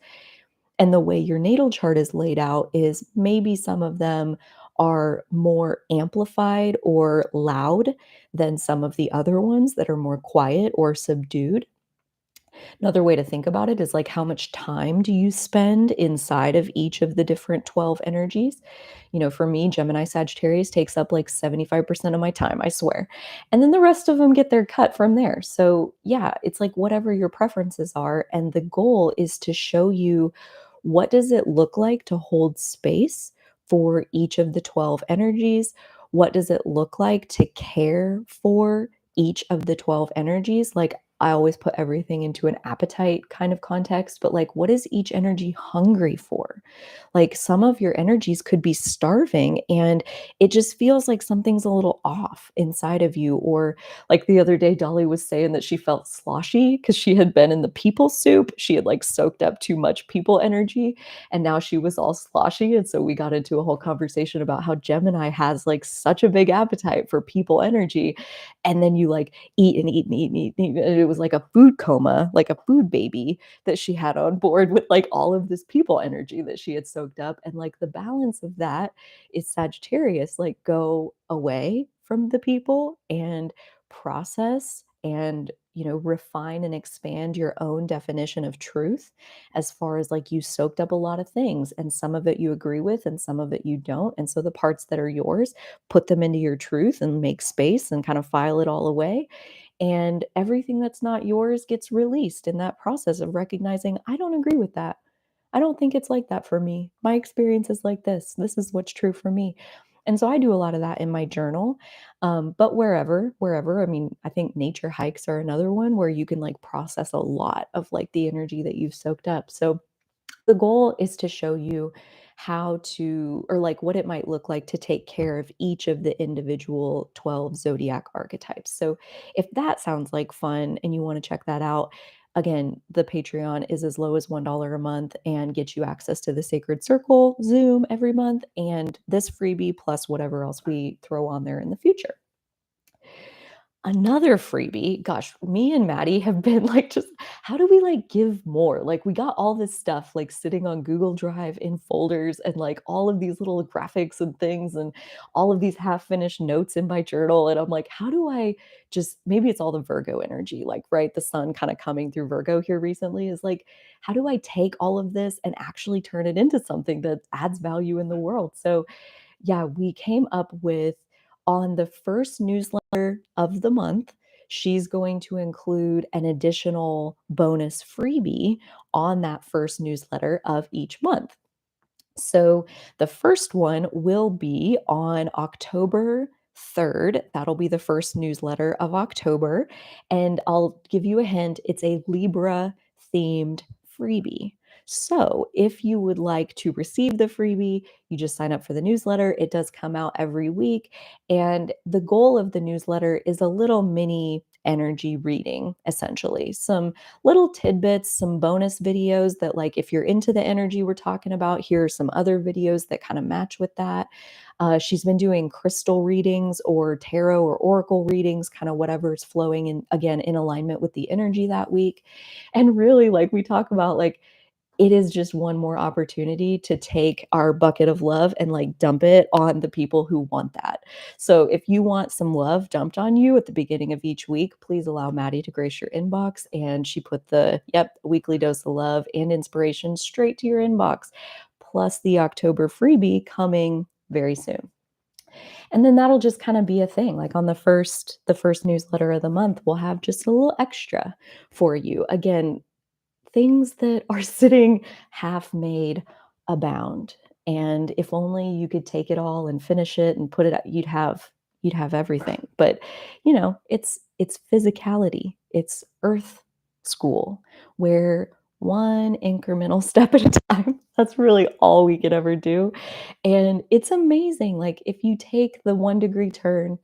And the way your natal chart is laid out is maybe some of them are more amplified or loud than some of the other ones that are more quiet or subdued. Another way to think about it is like how much time do you spend inside of each of the different 12 energies? For me, Gemini Sagittarius takes up like 75% of my time, I swear. And then the rest of them get their cut from there. So, yeah, it's like whatever your preferences are. And the goal is to show you what does it look like to hold space for each of the 12 energies? What does it look like to care for each of the 12 energies? Like, I always put everything into an appetite kind of context, but like, what is each energy hungry for? Like, some of your energies could be starving and it just feels like something's a little off inside of you. Or, like the other day, Dolly was saying that she felt sloshy because she had been in the people soup. She had like soaked up too much people energy and now she was all sloshy. And so we got into a whole conversation about how Gemini has like such a big appetite for people energy. And then you like eat and eat and eat and eat, and eat. And it was like a food coma, like a food baby that she had on board with like all of this people energy that she had soaked up. And like the balance of that is Sagittarius, like go away from the people and process and refine and expand your own definition of truth, as far as like you soaked up a lot of things and some of it you agree with and some of it you don't. And so the parts that are yours, put them into your truth and make space and kind of file it all away. And everything that's not yours gets released in that process of recognizing, I don't agree with that. I don't think it's like that for me. My experience is like this. This is what's true for me. And so I do a lot of that in my journal. But wherever, I mean, I think nature hikes are another one where you can like process a lot of like the energy that you've soaked up. So the goal is to show you how to, or like what it might look like to take care of each of the individual 12 zodiac archetypes. So if that sounds like fun and you want to check that out, again, the Patreon is as low as $1 a month and gets you access to the Sacred Circle Zoom every month and this freebie plus whatever else we throw on there in the future. Another freebie, gosh, me and Maddie have been like, just how do we like give more? Like, we got all this stuff like sitting on Google Drive in folders and like all of these little graphics and things and all of these half finished notes in my journal. And I'm like, how do I just, maybe it's all the Virgo energy, like, right? The sun kind of coming through Virgo here recently is like, how do I take all of this and actually turn it into something that adds value in the world? So, yeah, we came up with on the first newsletter of the month, she's going to include an additional bonus freebie on that first newsletter of each month. So the first one will be on October 3rd. That'll be the first newsletter of October. And I'll give you a hint, it's a Libra themed freebie. So if you would like to receive the freebie, you just sign up for the newsletter. It does come out every week. And the goal of the newsletter is a little mini energy reading, essentially. Some little tidbits, some bonus videos that, like, if you're into the energy we're talking about, here are some other videos that kind of match with that. She's been doing crystal readings or tarot or oracle readings, kind of whatever is flowing in, again, in alignment with the energy that week. And really, like we talk about, like, it is just one more opportunity to take our bucket of love and like dump it on the people who want that. So if you want some love dumped on you at the beginning of each week, please allow Maddie to grace your inbox. And she put the, weekly dose of love and inspiration straight to your inbox, plus the October freebie coming very soon. And then that'll just kinda be a thing, like, on the first newsletter of the month, we'll have just a little extra for you. Again, things that are sitting half made abound, and if only you could take it all and finish it and put it out, you'd have everything. But, it's physicality, it's earth school, where one incremental step at a time, that's really all we could ever do, and it's amazing, like, if you take the 1-degree turn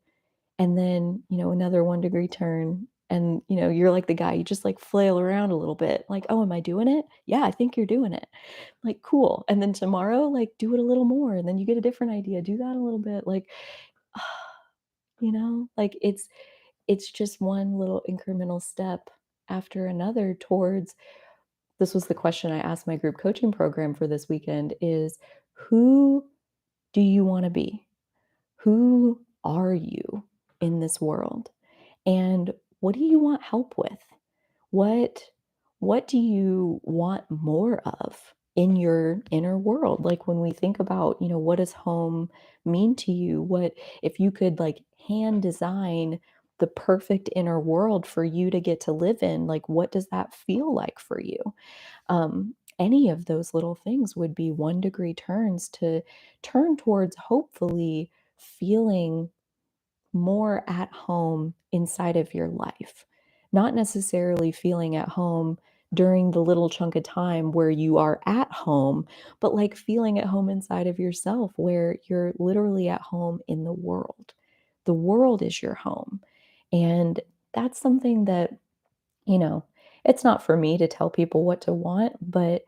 and then, another 1-degree turn and, you're like the guy, you just, like, flail around a little bit, like, "Oh, am I doing it? Yeah, I think you're doing it." Like, "Cool." And then tomorrow, like, do it a little more, and then you get a different idea, do that a little bit, like, like, it's just one little incremental step after another towards this was the question I asked my group coaching program for this weekend is, "Who do you wanna be? Who are you in this world? And what do you want help with? What what do you want more of in your inner world? Like when we think about, what does home mean to you? What if you could like hand design the perfect inner world for you to get to live in, like what does that feel like for you? Any of those little things would be 1-degree turns to turn towards hopefully feeling more at home inside of your life. Not necessarily feeling at home during the little chunk of time where you are at home, but like feeling at home inside of yourself where you're literally at home in the world. The world is your home. And that's something that, you know, it's not for me to tell people what to want, but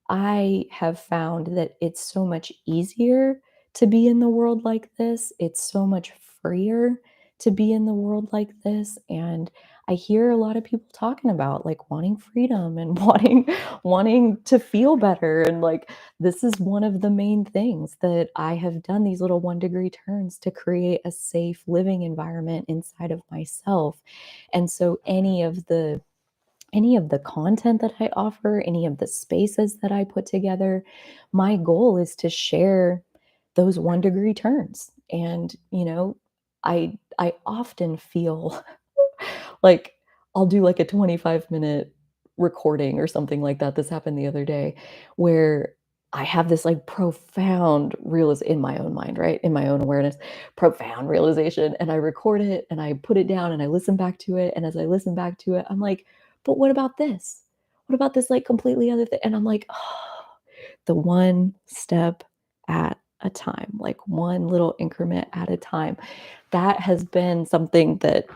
I have found that it's so much easier to be in the world like this. It's so much freer to be in the world like this. And I hear a lot of people talking about like wanting freedom and wanting to feel better. And like this is one of the main things that I have done these little 1-degree turns to create a safe living environment inside of myself. And so any of the content that I offer, any of the spaces that I put together, my goal is to share those 1-degree turns. And, I often feel like I'll do like a 25-minute recording or something like that. This happened the other day where I have this like profound in my own mind, right? In my own awareness, profound realization. And I record it and I put it down and I listen back to it. And as I listen back to it, I'm like, but what about this? What about this like completely other thing? And I'm like, oh, the one step at a time, like one little increment at a time. That has been something that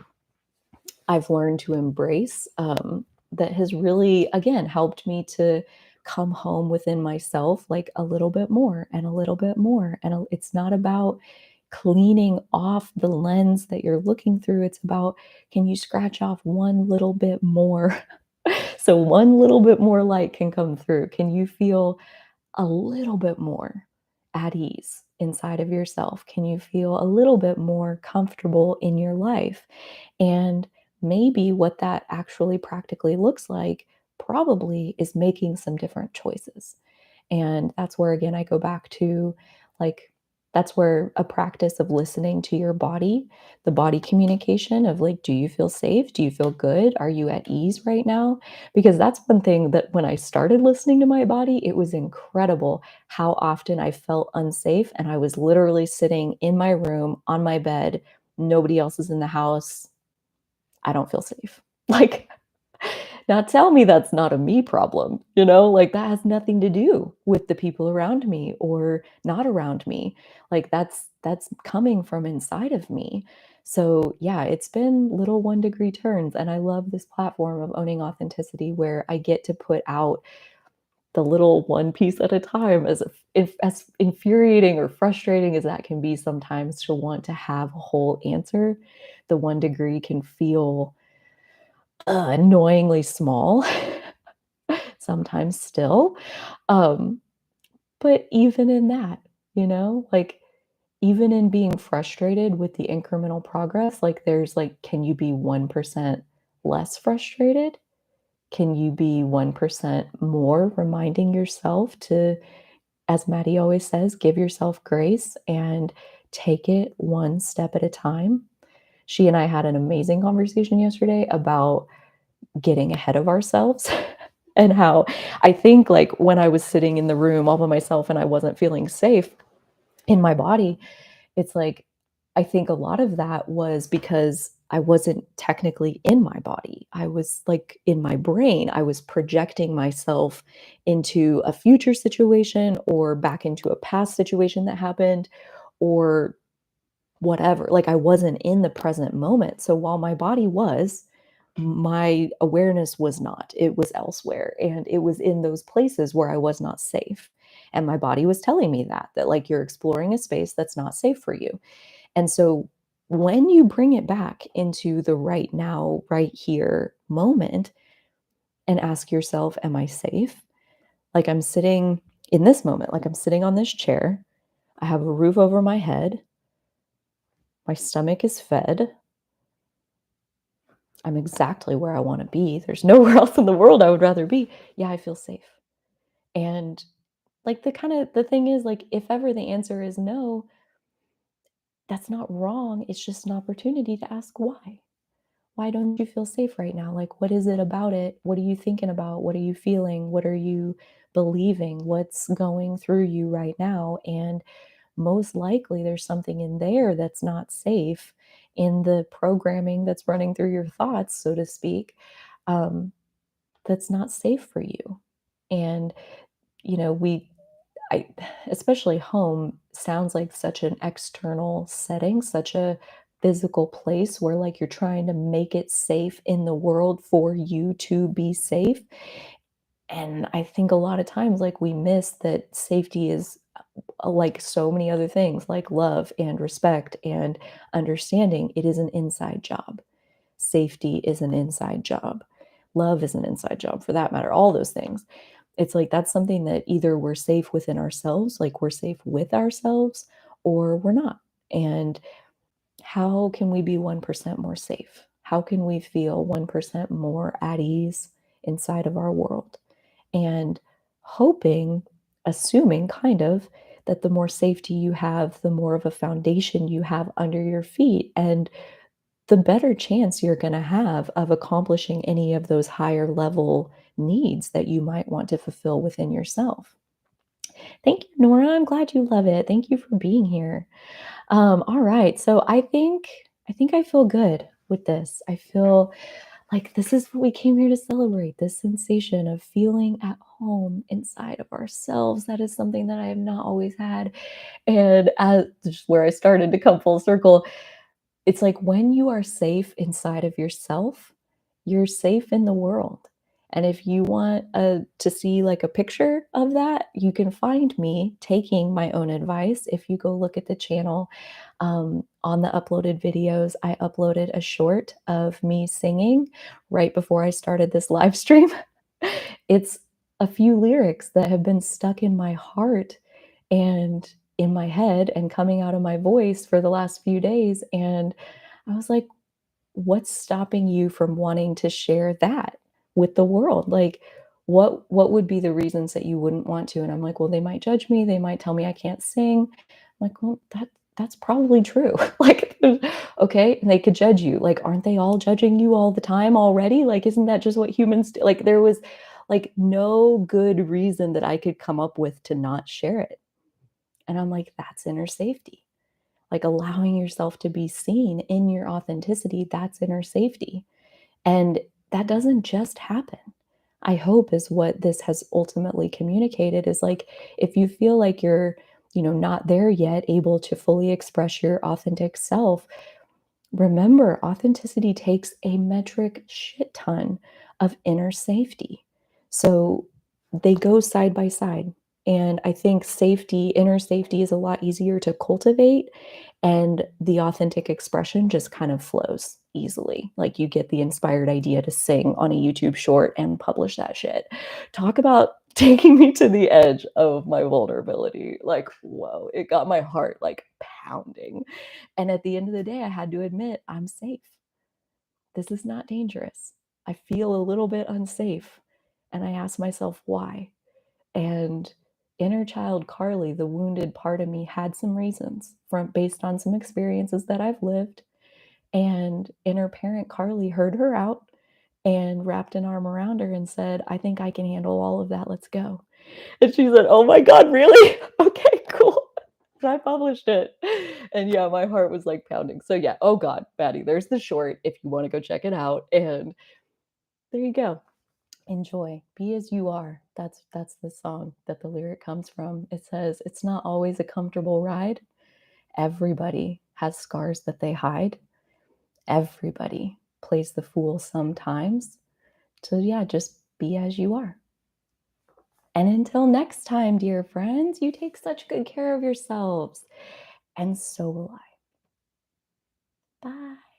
I've learned to embrace, that has really, again, helped me to come home within myself like a little bit more and a little bit more. And it's not about cleaning off the lens that you're looking through. It's about can you scratch off one little bit more? So one little bit more light can come through. Can you feel a little bit more at ease inside of yourself? Can you feel a little bit more comfortable in your life? And maybe what that actually practically looks like probably is making some different choices. And that's where, again, I go back to like, that's where a practice of listening to your body, the body communication of like, do you feel safe? Do you feel good? Are you at ease right now? Because that's one thing that when I started listening to my body, it was incredible how often I felt unsafe. And I was literally sitting in my room on my bed, nobody else is in the house. I don't feel safe. Like, now tell me that's not a me problem, like that has nothing to do with the people around me or not around me. Like that's coming from inside of me. So yeah, it's been little 1-degree turns and I love this platform of owning authenticity where I get to put out the little one piece at a time as infuriating or frustrating as that can be sometimes to want to have a whole answer. The 1 degree can feel annoyingly small sometimes still. Um, but even in that, like even in being frustrated with the incremental progress, like there's like, can you be 1% less frustrated? Can you be 1% more reminding yourself to, as Maddie always says, give yourself grace and take it one step at a time. She and I had an amazing conversation yesterday about getting ahead of ourselves and how I think, like, when I was sitting in the room all by myself and I wasn't feeling safe in my body, it's like, I think a lot of that was because I wasn't technically in my body. I was, like, in my brain. I was projecting myself into a future situation or back into a past situation that happened or whatever. Like, I wasn't in the present moment. So while my body was, my awareness was not. It was elsewhere, and it was in those places where I was not safe. And my body was telling me that, like, you're exploring a space that's not safe for you. And so when you bring it back into the right now, right here moment and ask yourself, am I safe? Like, I'm sitting in this moment, like I'm sitting on this chair. I have a roof over my head. My stomach is fed. I'm exactly where I want to be. There's nowhere else in the world I would rather be. Yeah, I feel safe. And like, the thing is, like, if ever the answer is no, that's not wrong. It's just an opportunity to ask why. Why don't you feel safe right now? Like, what is it about it? What are you thinking about? What are you feeling? What are you believing? What's going through you right now? And most likely there's something in there that's not safe in the programming that's running through your thoughts, so to speak, um, that's not safe for you. And, you know, I, especially home sounds like such an external setting, such a physical place where, like, you're trying to make it safe in the world for you to be safe. And I think a lot of times, like, we miss that safety is like so many other things, like love and respect and understanding. It is an inside job. Safety is an inside job. Love is an inside job, for that matter, all those things. It's like that's something that either we're safe within ourselves, like we're safe with ourselves, or we're not. And how can we be 1% more safe? How can we feel 1% more at ease inside of our world? And hoping, assuming kind of, that the more safety you have, the more of a foundation you have under your feet, and the better chance you're going to have of accomplishing any of those higher level needs that you might want to fulfill within yourself. Thank you, Nora. I'm glad you love it. Thank you for being here. All right. So I think I feel good with this. I feel like this is what we came here to celebrate, this sensation of feeling at home inside of ourselves. That is something that I have not always had. And as just where I started to come full circle, it's like when you are safe inside of yourself, you're safe in the world. And if you want to see like a picture of that, you can find me taking my own advice. If you go look at the channel, on the uploaded videos, I uploaded a short of me singing right before I started this live stream. It's a few lyrics that have been stuck in my heart and in my head and coming out of my voice for the last few days. And I was like, what's stopping you from wanting to share that with the world? Like, what would be the reasons that you wouldn't want to? And I'm like, well, they might judge me, they might tell me I can't sing. I'm like, well, that's probably true. Like, okay, and they could judge you. Like, aren't they all judging you all the time already? Like, isn't that just what humans do? Like, there was like no good reason that I could come up with to not share it. And I'm like, that's inner safety. Like, allowing yourself to be seen in your authenticity, that's inner safety. And that doesn't just happen. I hope is what this has ultimately communicated is like, if you feel like you're, not there yet, able to fully express your authentic self, remember, authenticity takes a metric shit ton of inner safety. So they go side by side. And I think safety, inner safety, is a lot easier to cultivate. And the authentic expression just kind of flows easily. Like, you get the inspired idea to sing on a YouTube short and publish that shit. Talk about taking me to the edge of my vulnerability. Like, whoa, it got my heart like pounding. And at the end of the day, I had to admit, I'm safe. This is not dangerous. I feel a little bit unsafe. And I ask myself why. And inner child Carly, the wounded part of me, had some reasons from based on some experiences that I've lived. And inner parent Carly heard her out and wrapped an arm around her and said, I think I can handle all of that. Let's go. And she said, oh my God, really? Okay, cool. And I published it. And yeah, my heart was like pounding. So yeah, oh God, Batty, there's the short if you want to go check it out. And there you go. Enjoy. Be as you are. That's the song that the lyric comes from. It says, it's not always a comfortable ride. Everybody has scars that they hide. Everybody plays the fool sometimes. So yeah, just be as you are. And until next time, dear friends, you take such good care of yourselves. And so will I. Bye.